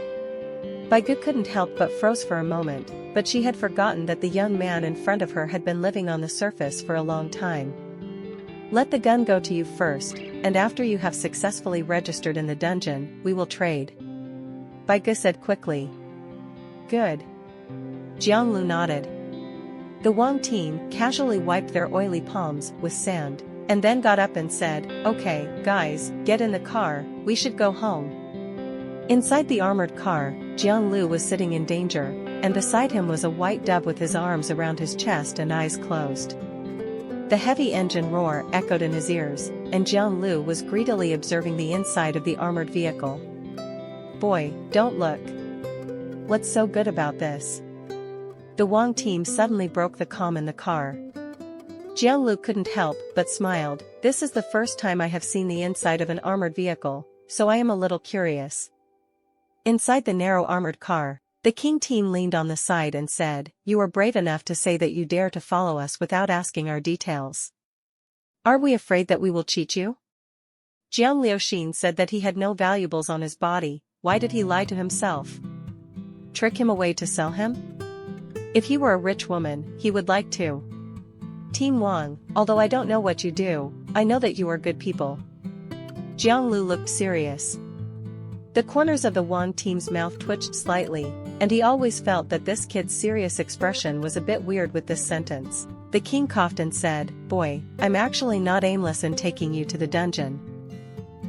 Baigu couldn't help but froze for a moment, but she had forgotten that the young man in front of her had been living on the surface for a long time. Let the gun go to you first, and after you have successfully registered in the dungeon, we will trade. Baigu said quickly. Good. Jiang Liu nodded. The Wang team casually wiped their oily palms with sand, and then got up and said, "Okay, guys, get in the car, we should go home." Inside the armored car, Jiang Liu was sitting in danger, and beside him was a white dove with his arms around his chest and eyes closed. The heavy engine roar echoed in his ears, and Jiang Liu was greedily observing the inside of the armored vehicle. Boy, don't look. What's so good about this? The Wang team suddenly broke the calm in the car. Jiang Liu couldn't help but smiled. This is the first time I have seen the inside of an armored vehicle, so I am a little curious. Inside the narrow armored car, the King team leaned on the side and said, "You are brave enough to say that you dare to follow us without asking our details. Are we afraid that we will cheat you?" Jiang Liu said that he had no valuables on his body. Why did he lie to himself? Trick him away to sell him? If he were a rich woman, he would like to. Team Wang, although I don't know what you do, I know that you are good people. Jiang Liu looked serious. The corners of the Wang team's mouth twitched slightly, and he always felt that this kid's serious expression was a bit weird with this sentence. The king coughed and said, "Boy, I'm actually not aimless in taking you to the dungeon.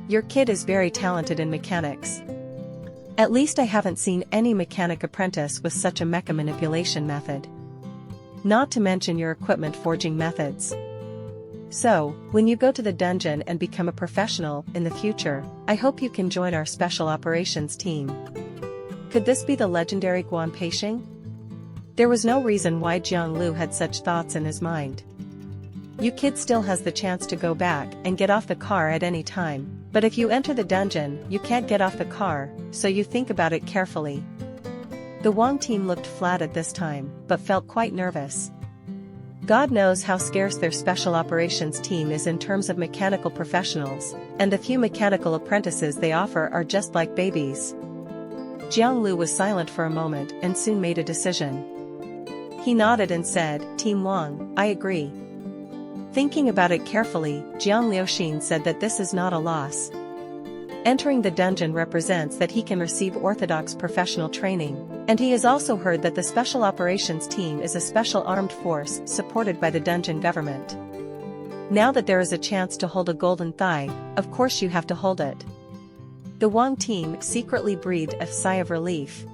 Your kid is very talented in mechanics. At least I haven't seen any mechanic apprentice with such a mecha manipulation method. Not to mention your equipment forging methods. So, when you go to the dungeon and become a professional in the future, I hope you can join our special operations team." Could this be the legendary Guan Peixing? There was no reason why Jiang Liu had such thoughts in his mind. You kid still has the chance to go back and get off the car at any time, but if you enter the dungeon, you can't get off the car, so you think about it carefully. The Wang team looked flat at this time, but felt quite nervous. God knows how scarce their special operations team is in terms of mechanical professionals, and the few mechanical apprentices they offer are just like babies. Jiang Liu was silent for a moment and soon made a decision. He nodded and said, "Team Wang, I agree." Thinking about it carefully, Jiang Liu said that this is not a loss. Entering the dungeon represents that he can receive orthodox professional training, and he has also heard that the special operations team is a special armed force supported by the dungeon government. Now that there is a chance to hold a golden thigh, of course you have to hold it. The Wang team secretly breathed a sigh of relief.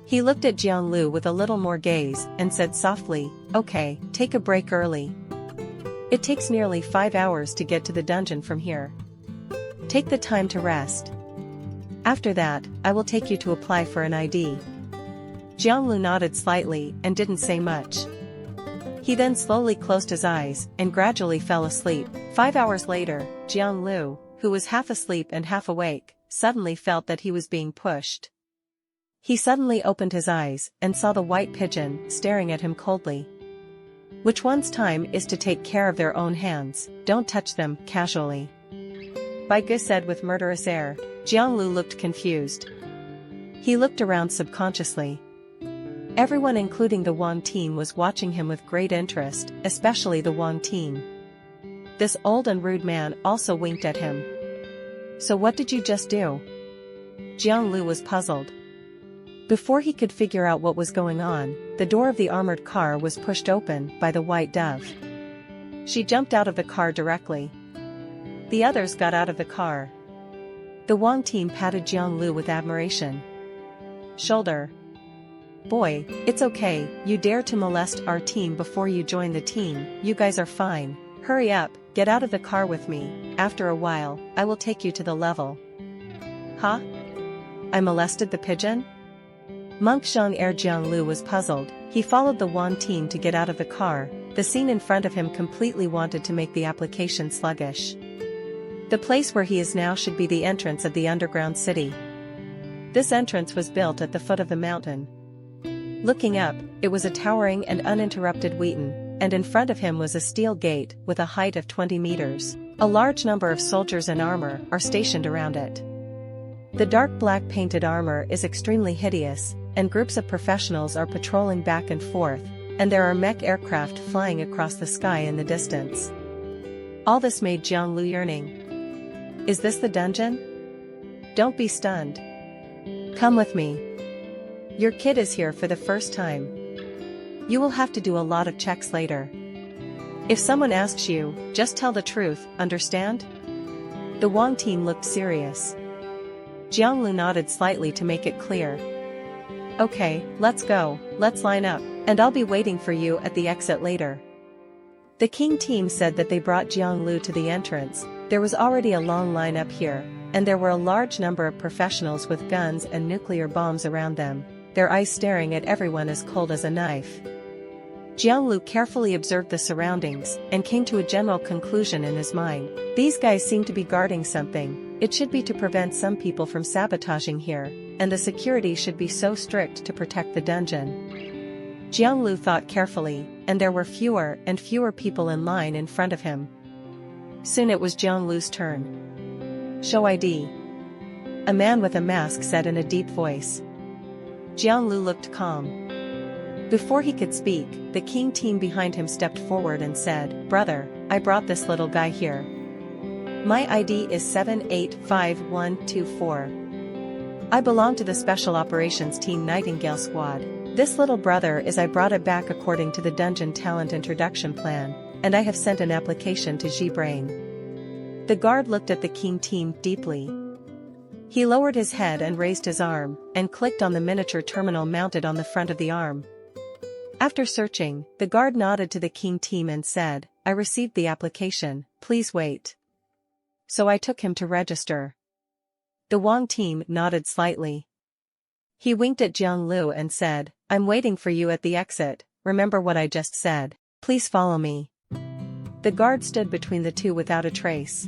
He looked at Jiang Liu with a little more gaze and said softly, "Okay, take a break early. It takes nearly 5 hours to get to the dungeon from here. Take the time to rest. After that, I will take you to apply for an ID." Jiang Liu nodded slightly and didn't say much. He then slowly closed his eyes and gradually fell asleep. 5 hours later, Jiang Liu, who was half asleep and half awake, suddenly felt that he was being pushed. He suddenly opened his eyes and saw the white pigeon staring at him coldly. Which one's time is to take care of their own hands, don't touch them casually. Baigu said with murderous air. Jiang Liu looked confused. He looked around subconsciously. Everyone including the Wang team was watching him with great interest, especially the Wang team. This old and rude man also winked at him. "So what did you just do?" Jiang Liu was puzzled. Before he could figure out what was going on, the door of the armored car was pushed open by the white dove. She jumped out of the car directly. The others got out of the car. The Wang team patted Jiang Liu with admiration. Shoulder. "Boy, it's okay, you dare to molest our team before you join the team, you guys are fine. Hurry up, get out of the car with me, after a while, I will take you to the level." Huh? I molested the pigeon? Monk Zhang Jiang Liu was puzzled. He followed the Wang team to get out of the car, the scene in front of him completely wanted to make the application sluggish. The place where he is now should be the entrance of the underground city. This entrance was built at the foot of the mountain. Looking up, it was a towering and uninterrupted Wheaton, and in front of him was a steel gate with a height of 20 meters. A large number of soldiers in armor are stationed around it. The dark black painted armor is extremely hideous, and groups of professionals are patrolling back and forth, and there are mech aircraft flying across the sky in the distance. All this made Jiang Liu yearning. Is this the dungeon? Don't be stunned. Come with me. Your kid is here for the first time. You will have to do a lot of checks later. If someone asks you, just tell the truth, understand? The Wang team looked serious. Jiang Liu nodded slightly to make it clear. Okay, let's go, let's line up, and I'll be waiting for you at the exit later. The King team said that they brought Jiang Liu to the entrance. There was already a long line up here, and there were a large number of professionals with guns and nuclear bombs around them, their eyes staring at everyone as cold as a knife. Jiang Liu carefully observed the surroundings and came to a general conclusion in his mind. These guys seem to be guarding something. It should be to prevent some people from sabotaging here, and the security should be so strict to protect the dungeon. Jiang Liu thought carefully, and there were fewer and fewer people in line in front of him. Soon it was Jiang Liu's turn. Show ID. A man with a mask said in a deep voice. Jiang Liu looked calm. Before he could speak, the King team behind him stepped forward and said, "Brother, I brought this little guy here. My ID is 785124. I belong to the Special Operations Team Nightingale Squad. This little brother is I brought it back according to the Dungeon Talent Introduction Plan, and I have sent an application to G-Brain." The guard looked at the King team deeply. He lowered his head and raised his arm, and clicked on the miniature terminal mounted on the front of the arm. After searching, the guard nodded to the King team and said, "I received the application, please wait." So I took him to register. The Wang team nodded slightly. He winked at Jiang Liu and said, "I'm waiting for you at the exit, remember what I just said, please follow me." The guard stood between the two without a trace.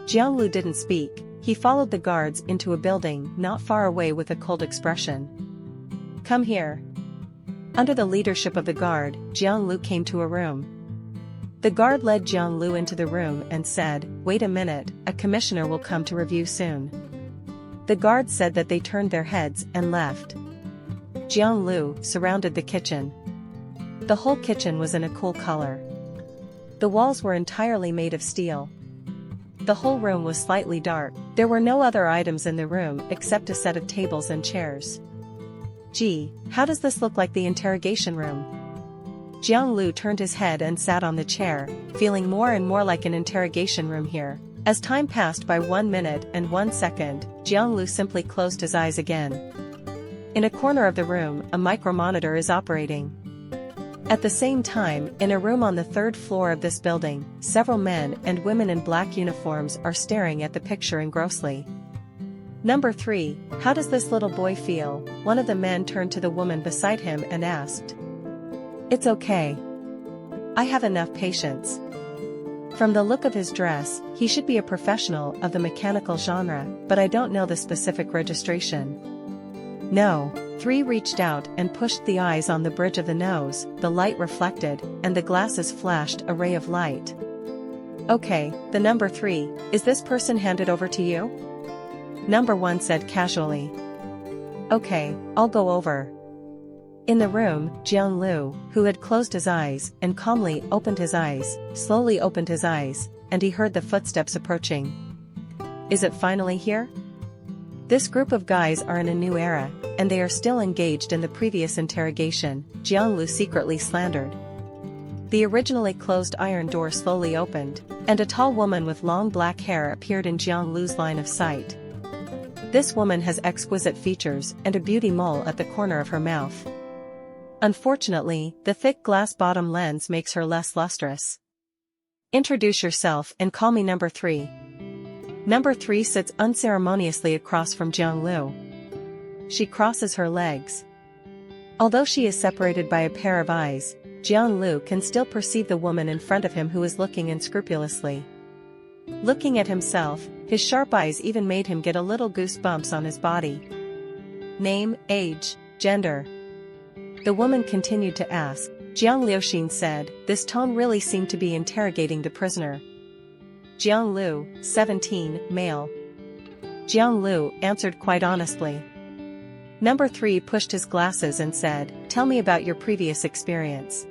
Jiang Liu didn't speak, he followed the guards into a building not far away with a cold expression. "Come here." Under the leadership of the guard, Jiang Liu came to a room. The guard led Jiang Liu into the room and said, "Wait a minute, a commissioner will come to review soon." The guard said that they turned their heads and left. Jiang Liu surrounded the kitchen. The whole kitchen was in a cool color. The walls were entirely made of steel. The whole room was slightly dark. There were no other items in the room except a set of tables and chairs. Gee, how does this look like the interrogation room? Jiang Liu turned his head and sat on the chair, feeling more and more like an interrogation room here. As time passed by 1 minute and 1 second, Jiang Liu simply closed his eyes again. In a corner of the room, a micromonitor is operating. At the same time, in a room on the 3rd floor of this building, several men and women in black uniforms are staring at the picture engrossly. Number 3, how does this little boy feel? One of the men turned to the woman beside him and asked. "It's okay. I have enough patience." From the look of his dress, he should be a professional of the mechanical genre, but I don't know the specific registration. No. 3 reached out and pushed the eyes on the bridge of the nose, the light reflected, and the glasses flashed a ray of light. "Okay, the number 3, is this person handed over to you?" Number 1 said casually. "Okay, I'll go over." In the room, Jiang Liu, who had closed his eyes and calmly opened his eyes, slowly opened his eyes, and he heard the footsteps approaching. Is it finally here? This group of guys are in a new era, and they are still engaged in the previous interrogation, Jiang Liu secretly slandered. The originally closed iron door slowly opened, and a tall woman with long black hair appeared in Jiang Liu's line of sight. This woman has exquisite features and a beauty mole at the corner of her mouth. Unfortunately, the thick glass bottom lens makes her less lustrous. "Introduce yourself and call me number 3. Number 3 sits unceremoniously across from Jiang Liu. She crosses her legs. Although she is separated by a pair of eyes, Jiang Liu can still perceive the woman in front of him who is looking unscrupulously. Looking at himself, his sharp eyes even made him get a little goosebumps on his body. Name, age, gender. The woman continued to ask. Jiang Liu said, this tone really seemed to be interrogating the prisoner. Jiang Liu, 17, male. Jiang Liu answered quite honestly. Number 3 pushed his glasses and said, tell me about your previous experience.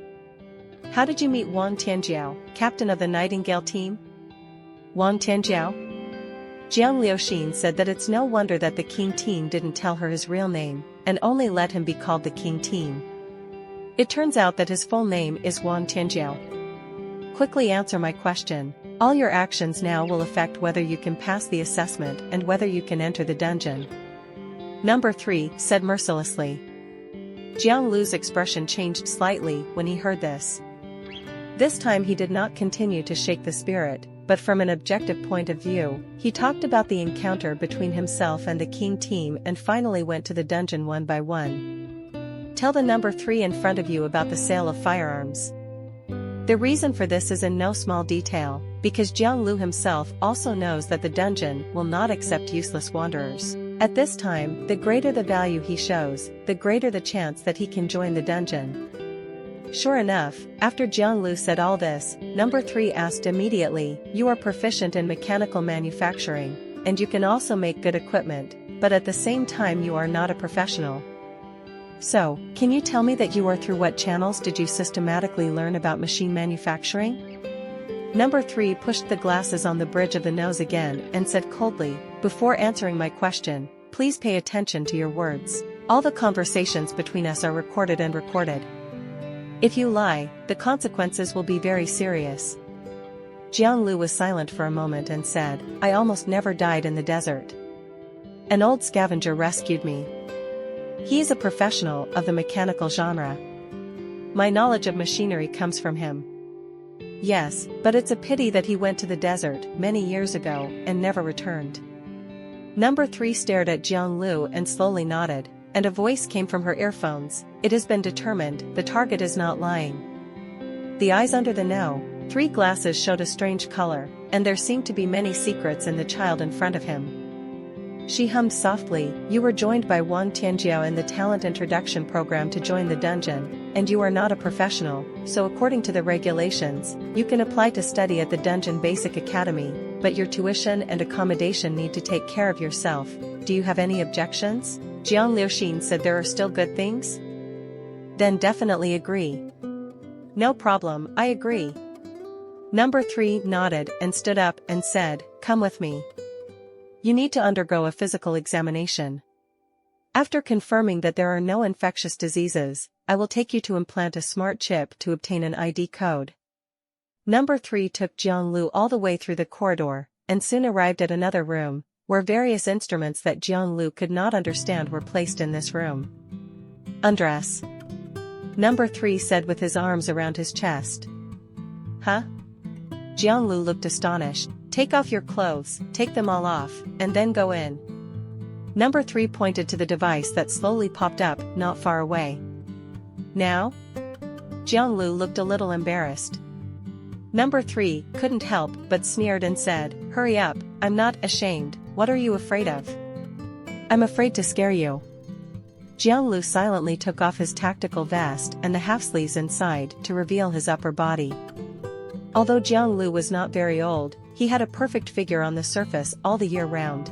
How did you meet Wang Tianjiao, captain of the Nightingale team? Wang Tianjiao? Jiang Liu said that it's no wonder that the King team didn't tell her his real name, and only let him be called the King team. It turns out that his full name is Wang Tianjiao. Quickly answer my question. All your actions now will affect whether you can pass the assessment and whether you can enter the dungeon. Number 3 said mercilessly. Jiang Liu's expression changed slightly when he heard this. This time he did not continue to shake the spirit, but from an objective point of view, he talked about the encounter between himself and the King team and finally went to the dungeon one by one. Tell the number 3 in front of you about the sale of firearms. The reason for this is in no small detail, because Jiang Liu himself also knows that the dungeon will not accept useless wanderers. At this time, the greater the value he shows, the greater the chance that he can join the dungeon. Sure enough, after Jiang Liu said all this, number 3 asked immediately, you are proficient in mechanical manufacturing, and you can also make good equipment, but at the same time you are not a professional. So, can you tell me that you are through what channels did you systematically learn about machine manufacturing? Number 3 pushed the glasses on the bridge of the nose again and said coldly, before answering my question, please pay attention to your words. All the conversations between us are recorded and recorded. If you lie, the consequences will be very serious. Jiang Liu was silent for a moment and said, I almost never died in the desert. An old scavenger rescued me. He is a professional of the mechanical genre. My knowledge of machinery comes from him. Yes, but it's a pity that he went to the desert many years ago and never returned. Number 3 stared at Jiang Liu and slowly nodded, and a voice came from her earphones. It has been determined, the target is not lying. The eyes under the no. 3 glasses showed a strange color, and there seemed to be many secrets in the child in front of him. She hummed softly, you were joined by Wang Tianjiao in the talent introduction program to join the dungeon, and you are not a professional, so according to the regulations, you can apply to study at the Dungeon Basic Academy, but your tuition and accommodation need to take care of yourself. Do you have any objections? Jiang Liu said there are still good things? Then definitely agree. No problem, I agree. Number 3 nodded and stood up and said, come with me. You need to undergo a physical examination. After confirming that there are no infectious diseases, I will take you to implant a smart chip to obtain an ID code. Number 3 took Jiang Liu all the way through the corridor, and soon arrived at another room, where various instruments that Jiang Liu could not understand were placed in this room. Undress. Number 3 said with his arms around his chest. Huh? Jiang Liu looked astonished. Take off your clothes, take them all off, and then go in. Number 3 pointed to the device that slowly popped up, not far away. Now? Jiang Liu looked a little embarrassed. Number 3 couldn't help but sneered and said, hurry up, I'm not ashamed, what are you afraid of? I'm afraid to scare you. Jiang Liu silently took off his tactical vest and the half-sleeves inside to reveal his upper body. Although Jiang Liu was not very old, he had a perfect figure on the surface all the year round.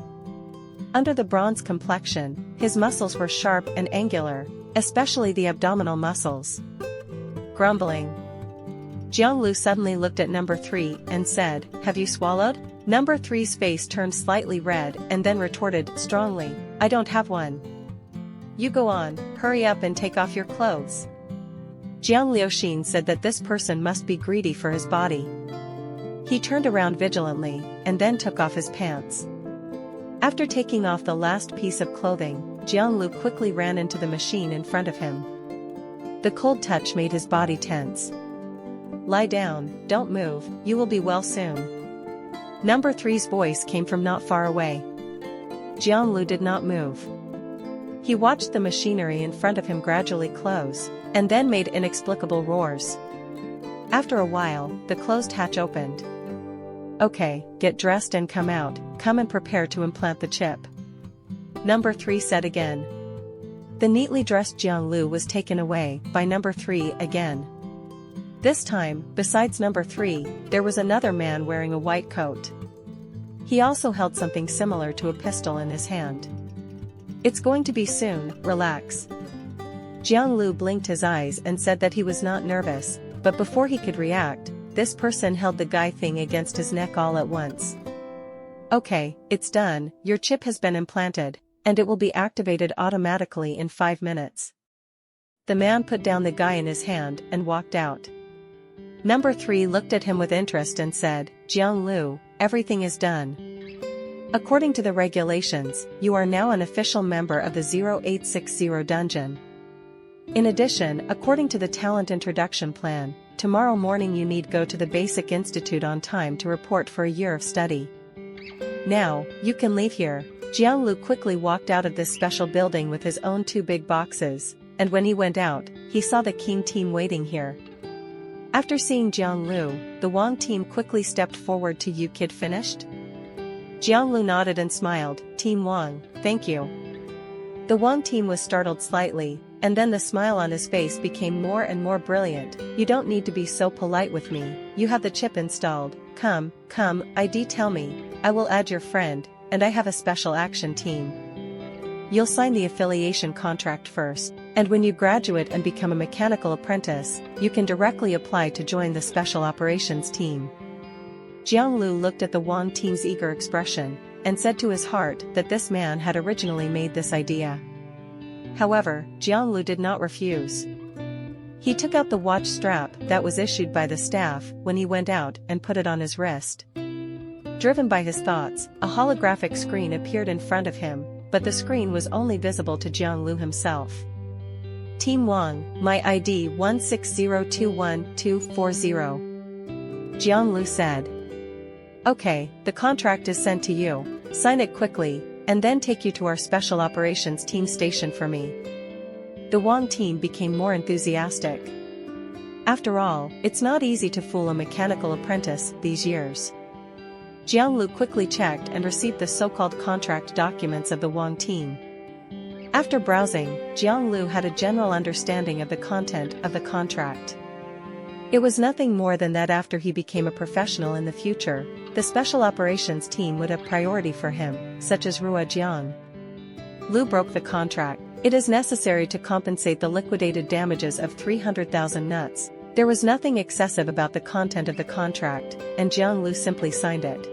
Under the bronze complexion, his muscles were sharp and angular, especially the abdominal muscles. Grumbling. Jiang Liu suddenly looked at number 3 and said, have you swallowed? Number 3's face turned slightly red and then retorted strongly, I don't have one. You go on, hurry up and take off your clothes. Jiang Liu said that this person must be greedy for his body. He turned around vigilantly, and then took off his pants. After taking off the last piece of clothing, Jiang Liu quickly ran into the machine in front of him. The cold touch made his body tense. Lie down, don't move, you will be well soon. Number 3's voice came from not far away. Jiang Liu did not move. He watched the machinery in front of him gradually close, and then made inexplicable roars. After a while, the closed hatch opened. "Okay, get dressed and come out, come and prepare to implant the chip," Number 3 said again. The neatly dressed Jiang Liu was taken away by Number 3 again. This time, besides Number 3, there was another man wearing a white coat. He also held something similar to a pistol in his hand. "It's going to be soon, relax." Jiang Liu blinked his eyes and said that he was not nervous, but before he could react, this person held the guy thing against his neck all at once. "Okay, it's done, your chip has been implanted, and it will be activated automatically in 5 minutes." The man put down the guy in his hand and walked out. Number 3 looked at him with interest and said, "Jiang Liu, everything is done. According to the regulations, you are now an official member of the 0860 dungeon. In addition, according to the talent introduction plan, tomorrow morning you need go to the Basic Institute on time to report for a year of study. Now, you can leave here." Jiang Liu quickly walked out of this special building with his own 2 big boxes, and when he went out, he saw the King team waiting here. After seeing Jiang Liu, the Wang team quickly stepped forward to "You kid finished?" Jiang Liu nodded and smiled, "Team Wang, thank you." The Wang team was startled slightly, and then the smile on his face became more and more brilliant. "You don't need to be so polite with me, you have the chip installed, come, ID tell me, I will add your friend, and I have a special action team. You'll sign the affiliation contract first, and when you graduate and become a mechanical apprentice, you can directly apply to join the special operations team." Jiang Liu looked at the Wang team's eager expression, and said to his heart that this man had originally made this idea. However, Jiang Liu did not refuse. He took out the watch strap that was issued by the staff when he went out and put it on his wrist. Driven by his thoughts, a holographic screen appeared in front of him, but the screen was only visible to Jiang Liu himself. "Team Wang, my ID 16021240. Jiang Liu said. "Okay, the contract is sent to you, sign it quickly, and then take you to our special operations team station for me." The Wang team became more enthusiastic. After all, it's not easy to fool a mechanical apprentice these years. Jiang Liu quickly checked and received the so-called contract documents of the Wang team. After browsing, Jiang Liu had a general understanding of the content of the contract. It was nothing more than that after he became a professional in the future, the special operations team would have priority for him, such as Rua Jiang. Liu broke the contract. "It is necessary to compensate the liquidated damages of 300,000 nuts." There was nothing excessive about the content of the contract, and Jiang Liu simply signed it.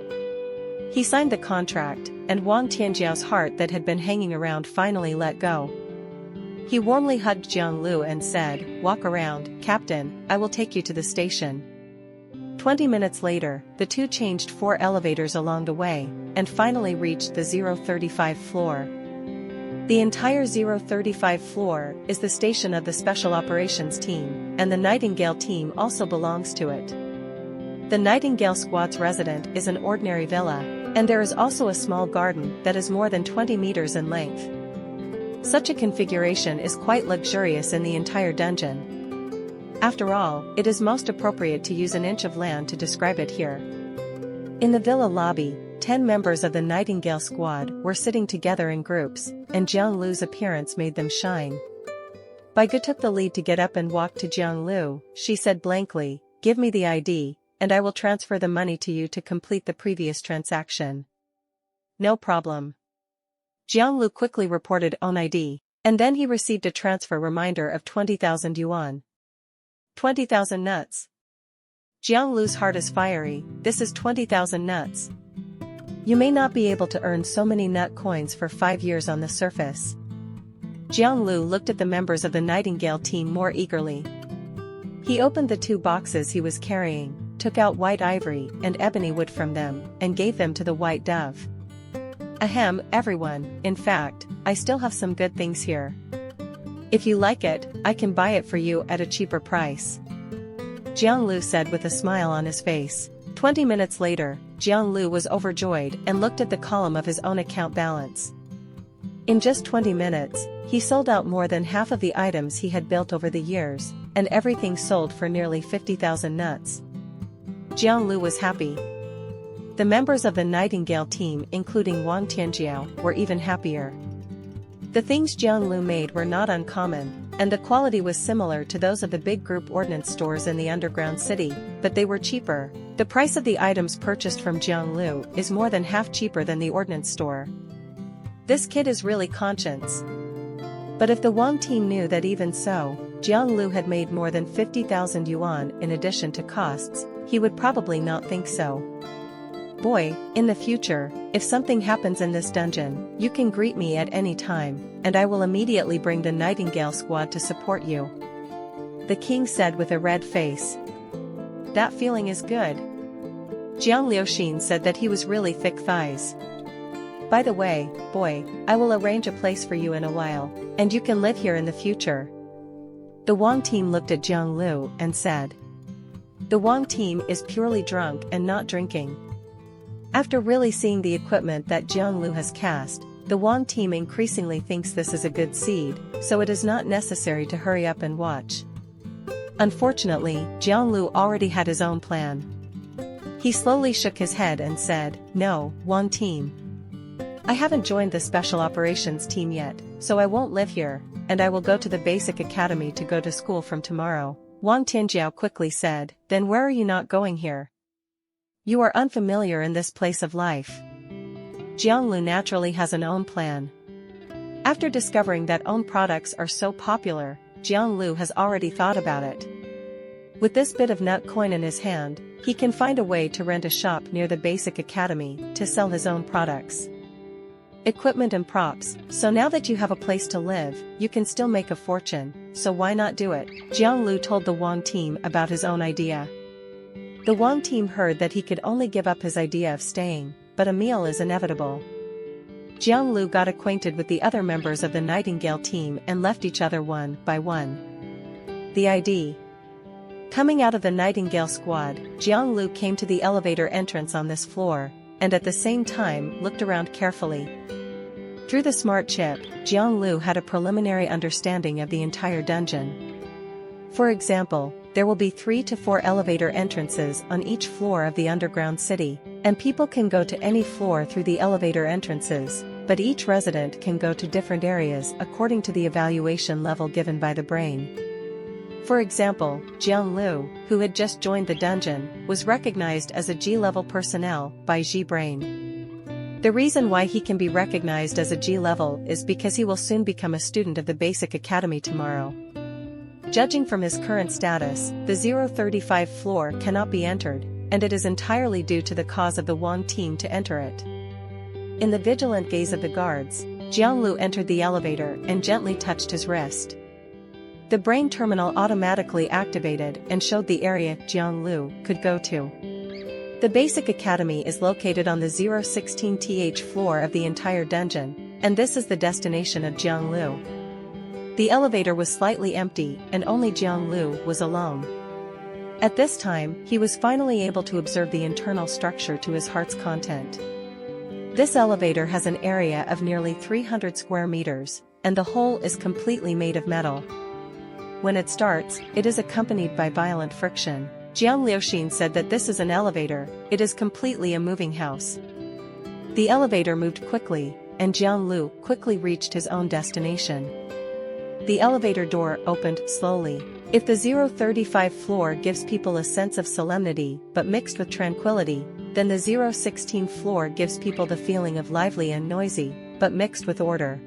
He signed the contract, and Wang Tianjiao's heart that had been hanging around finally let go. He warmly hugged Jiang Liu and said, "Walk around, Captain, I will take you to the station." 20 minutes later, the two changed 4 elevators along the way, and finally reached the 035 floor. The entire 035 floor is the station of the Special Operations Team, and the Nightingale team also belongs to it. The Nightingale Squad's residence is an ordinary villa, and there is also a small garden that is more than 20 meters in length. Such a configuration is quite luxurious in the entire dungeon. After all, it is most appropriate to use an inch of land to describe it here. In the villa lobby, 10 members of the Nightingale Squad were sitting together in groups, and Jiang Liu's appearance made them shine. Baigu took the lead to get up and walk to Jiang Liu. She said blankly, "Give me the ID, and I will transfer the money to you to complete the previous transaction." "No problem." Jiang Liu quickly reported own ID, and then he received a transfer reminder of 20,000 yuan. 20,000 nuts. Jiang Liu's heart is fiery. This is 20,000 nuts. You may not be able to earn so many nut coins for 5 years on the surface. Jiang Liu looked at the members of the Nightingale team more eagerly. He opened the 2 boxes he was carrying, took out white ivory and ebony wood from them, and gave them to the white dove. "Ahem, everyone, in fact, I still have some good things here. If you like it, I can buy it for you at a cheaper price," Jiang Liu said with a smile on his face. 20 minutes later, Jiang Liu was overjoyed and looked at the column of his own account balance. In just 20 minutes, he sold out more than half of the items he had built over the years, and everything sold for nearly 50,000 nuts. Jiang Liu was happy. The members of the Nightingale team, including Wang Tianjiao, were even happier. The things Jiang Liu made were not uncommon, and the quality was similar to those of the big group ordnance stores in the underground city, but they were cheaper. The price of the items purchased from Jiang Liu is more than half cheaper than the ordnance store. This kid is really conscious. But if the Wang team knew that even so, Jiang Liu had made more than 50,000 yuan in addition to costs, he would probably not think so. Boy, in the future, if something happens in this dungeon, you can greet me at any time, and I will immediately bring the Nightingale squad to support you. The king said with a red face. That feeling is good. Jiang Liu said that he was really thick thighs. By the way, boy, I will arrange a place for you in a while, and you can live here in the future. The Wang team looked at Jiang Liu and said. The Wang team is purely drunk and not drinking. After really seeing the equipment that Jiang Liu has cast, the Wang team increasingly thinks this is a good seed, so it is not necessary to hurry up and watch. Unfortunately, Jiang Liu already had his own plan. He slowly shook his head and said, No, Wang team. I haven't joined the special operations team yet, so I won't live here, and I will go to the basic academy to go to school from tomorrow. Wang Tianjiao quickly said, Then where are you not going here? You are unfamiliar in this place of life. Jiang Liu naturally has an own plan. After discovering that own products are so popular, Jiang Liu has already thought about it. With this bit of nut coin in his hand, he can find a way to rent a shop near the basic academy to sell his own products. Equipment and props, so now that you have a place to live, you can still make a fortune, so why not do it? Jiang Liu told the Wang team about his own idea. The Wang team heard that he could only give up his idea of staying, but a meal is inevitable. Jiang Liu got acquainted with the other members of the Nightingale team and left each other one by one. The ID. Coming out of the Nightingale squad, Jiang Liu came to the elevator entrance on this floor, and at the same time looked around carefully. Through the smart chip, Jiang Liu had a preliminary understanding of the entire dungeon. For example, there will be 3 to 4 elevator entrances on each floor of the underground city, and people can go to any floor through the elevator entrances, but each resident can go to different areas according to the evaluation level given by the brain. For example, Jiang Liu, who had just joined the dungeon, was recognized as a G-level personnel by G-Brain. The reason why he can be recognized as a G-level is because he will soon become a student of the basic academy tomorrow. Judging from his current status, the 035 floor cannot be entered, and it is entirely due to the cause of the Wang team to enter it. In the vigilant gaze of the guards, Jiang Liu entered the elevator and gently touched his wrist. The brain terminal automatically activated and showed the area Jiang Liu could go to. The basic academy is located on the 016th floor of the entire dungeon, and this is the destination of Jiang Liu. The elevator was slightly empty and only Jiang Liu was alone. At this time, he was finally able to observe the internal structure to his heart's content. This elevator has an area of nearly 300 square meters, and the whole is completely made of metal. When it starts, it is accompanied by violent friction. Jiang Liu said that this is an elevator, it is completely a moving house. The elevator moved quickly, and Jiang Liu quickly reached his own destination. The elevator door opened slowly. If the 035 floor gives people a sense of solemnity but mixed with tranquility, then the 016 floor gives people the feeling of lively and noisy, but mixed with order.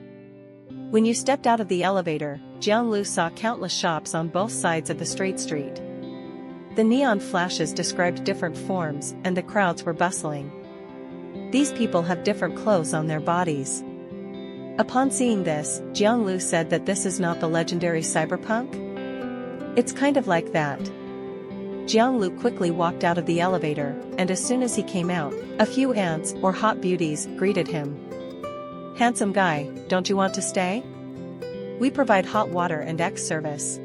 When you stepped out of the elevator, Jiang Liu saw countless shops on both sides of the straight street. The neon flashes described different forms, and the crowds were bustling. These people have different clothes on their bodies. Upon seeing this, Jiang Liu said that this is not the legendary cyberpunk? It's kind of like that. Jiang Liu quickly walked out of the elevator, and as soon as he came out, a few ants or hot beauties greeted him. Handsome guy, don't you want to stay? We provide hot water and X service.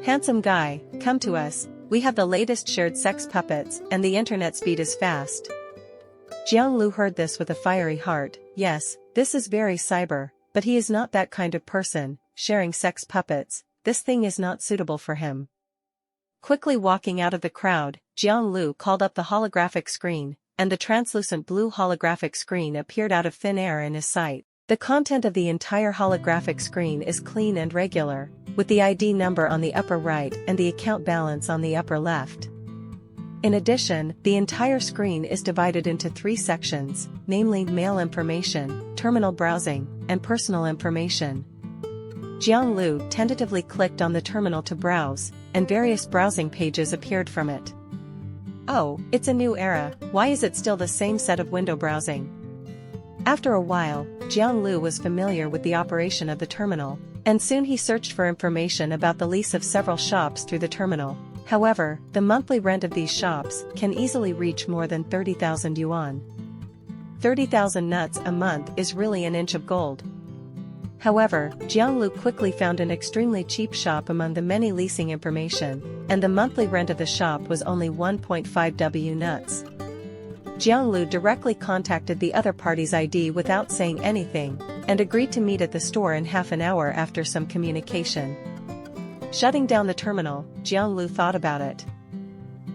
Handsome guy, come to us, we have the latest shared sex puppets and the internet speed is fast. Jiang Liu heard this with a fiery heart. Yes, this is very cyber, but he is not that kind of person, sharing sex puppets, this thing is not suitable for him. Quickly walking out of the crowd, Jiang Liu called up the holographic screen, and the translucent blue holographic screen appeared out of thin air in his sight. The content of the entire holographic screen is clean and regular, with the ID number on the upper right and the account balance on the upper left. In addition, the entire screen is divided into 3 sections, namely mail information, terminal browsing, and personal information. Jiang Liu tentatively clicked on the terminal to browse, and various browsing pages appeared from it. Oh, it's a new era, why is it still the same set of window browsing? After a while, Jiang Liu was familiar with the operation of the terminal, and soon he searched for information about the lease of several shops through the terminal. However, the monthly rent of these shops can easily reach more than 30,000 yuan. 30,000 nuts a month is really an inch of gold. However, Jiang Liu quickly found an extremely cheap shop among the many leasing information, and the monthly rent of the shop was only 1.5 W nuts. Jiang Liu directly contacted the other party's ID without saying anything, and agreed to meet at the store in half an hour after some communication. Shutting down the terminal, Jiang Liu thought about it.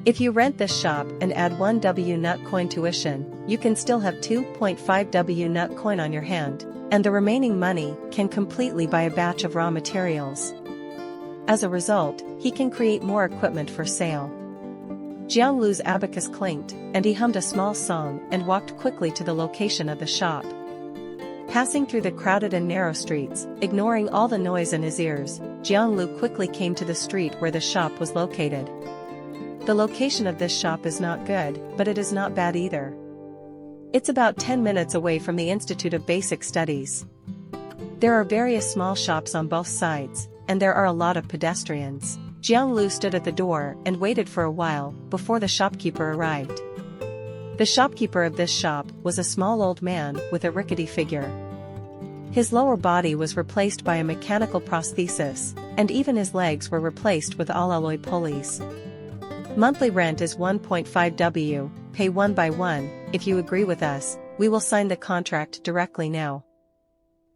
If you rent this shop and add 1 W nut coin tuition, you can still have 2.5 W nut coin on your hand, and the remaining money can completely buy a batch of raw materials. As a result, he can create more equipment for sale. Jiang Liu's abacus clinked, and he hummed a small song and walked quickly to the location of the shop. Passing through the crowded and narrow streets, ignoring all the noise in his ears, Jiang Liu quickly came to the street where the shop was located. The location of this shop is not good, but it is not bad either. It's about 10 minutes away from the Institute of Basic Studies. There are various small shops on both sides, and there are a lot of pedestrians. Jiang Liu stood at the door and waited for a while before the shopkeeper arrived. The shopkeeper of this shop was a small old man with a rickety figure. His lower body was replaced by a mechanical prosthesis, and even his legs were replaced with all-alloy pulleys. Monthly rent is 1.5 W, pay 1 by 1, if you agree with us, we will sign the contract directly now.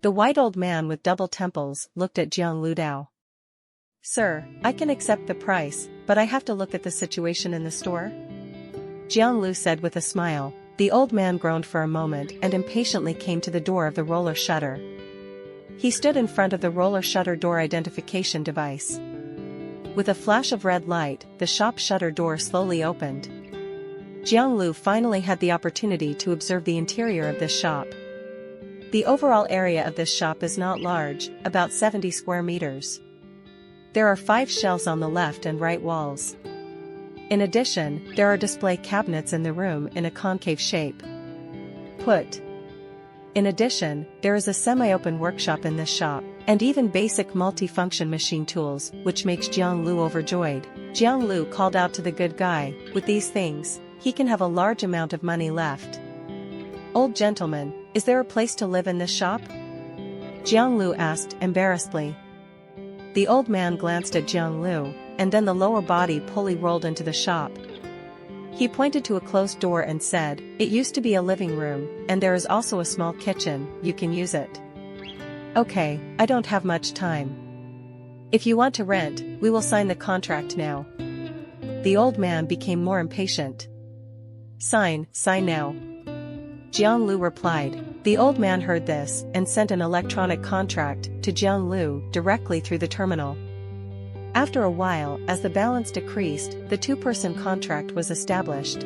The white old man with double temples looked at Jiang Liu. Sir, I can accept the price, but I have to look at the situation in the store? Jiang Liu said with a smile. The old man groaned for a moment and impatiently came to the door of the roller shutter. He stood in front of the roller shutter door identification device. With a flash of red light, the shop shutter door slowly opened. Jiang Liu finally had the opportunity to observe the interior of this shop. The overall area of this shop is not large, about 70 square meters. There are 5 shelves on the left and right walls. In addition, there are display cabinets in the room in a concave shape. In addition, there is a semi-open workshop in this shop, and even basic multi-function machine tools, which makes Jiang Liu overjoyed. Jiang Liu called out to the good guy, with these things, he can have a large amount of money left. Old gentleman, is there a place to live in this shop? Jiang Liu asked embarrassedly. The old man glanced at Jiang Liu, and then the lower body pulley rolled into the shop. He pointed to a closed door and said, it used to be a living room, and there is also a small kitchen, you can use it. Okay, I don't have much time. If you want to rent, we will sign the contract now. The old man became more impatient. Sign now. Jiang Liu replied. The old man heard this and sent an electronic contract to Jiang Liu directly through the terminal. After a while, as the balance decreased, the 2-person contract was established.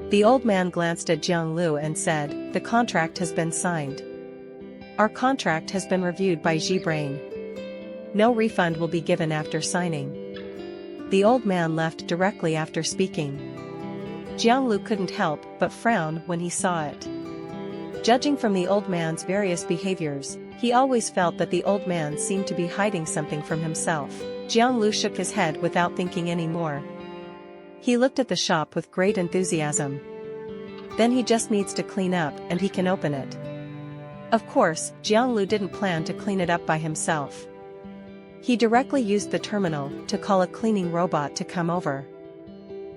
The old man glanced at Jiang Liu and said, the contract has been signed. Our contract has been reviewed by Brain. No refund will be given after signing. The old man left directly after speaking. Jiang Liu couldn't help but frown when he saw it. Judging from the old man's various behaviors, he always felt that the old man seemed to be hiding something from himself. Jiang Liu shook his head without thinking any more. He looked at the shop with great enthusiasm. Then he just needs to clean up and he can open it. Of course, Jiang Liu didn't plan to clean it up by himself. He directly used the terminal to call a cleaning robot to come over.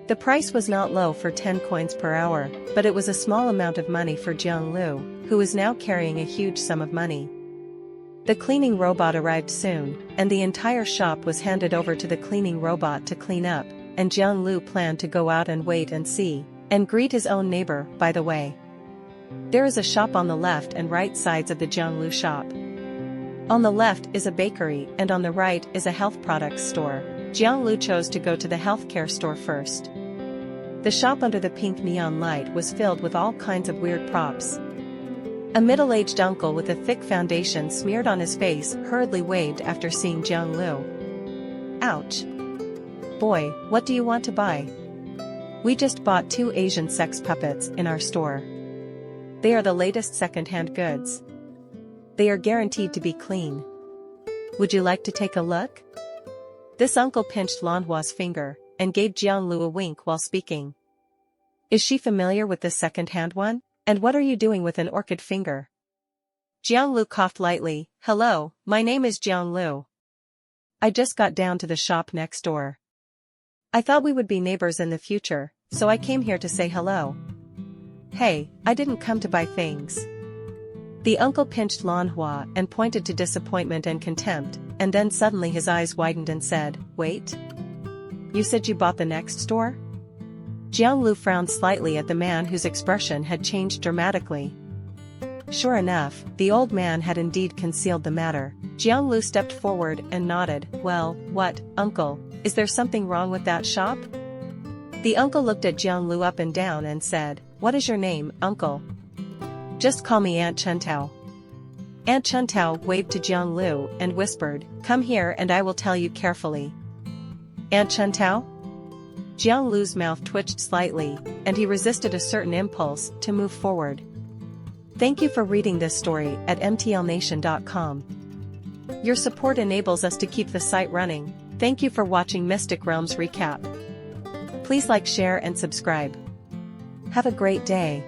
The price was not low for 10 coins per hour, but it was a small amount of money for Jiang Liu, who was now carrying a huge sum of money. The cleaning robot arrived soon, and the entire shop was handed over to the cleaning robot to clean up, and Jiang Liu planned to go out and wait and see, and greet his own neighbor, by the way. There is a shop on the left and right sides of the Jiang Liu shop. On the left is a bakery and on the right is a health products store. Jiang Liu chose to go to the healthcare store first. The shop under the pink neon light was filled with all kinds of weird props. A middle-aged uncle with a thick foundation smeared on his face hurriedly waved after seeing Jiang Liu. Ouch. Boy, what do you want to buy? We just bought 2 Asian sex puppets in our store. They are the latest second-hand goods. They are guaranteed to be clean. Would you like to take a look? This uncle pinched Manhwa's finger and gave Jiang Liu a wink while speaking. Is she familiar with this second-hand one? And what are you doing with an orchid finger? Jiang Liu coughed lightly. Hello, my name is Jiang Liu. I just got down to the shop next door. I thought we would be neighbors in the future, so I came here to say hello. Hey, I didn't come to buy things. The uncle pinched Manhwa and pointed to disappointment and contempt, and then suddenly his eyes widened and said, Wait? You said you bought the next store? Jiang Liu frowned slightly at the man whose expression had changed dramatically. Sure enough, the old man had indeed concealed the matter. Jiang Liu stepped forward and nodded. Well, what, uncle, is there something wrong with that shop? The uncle looked at Jiang Liu up and down and said, What is your name, uncle? Just call me Aunt Chuntao. Aunt Chuntao waved to Jiang Liu and whispered, Come here and I will tell you carefully. Aunt Chuntao? Jiang Liu's mouth twitched slightly, and he resisted a certain impulse to move forward. Thank you for reading this story at mtlnation.com. Your support enables us to keep the site running. Thank you for watching Mystic Realms Recap. Please like, share and subscribe. Have a great day.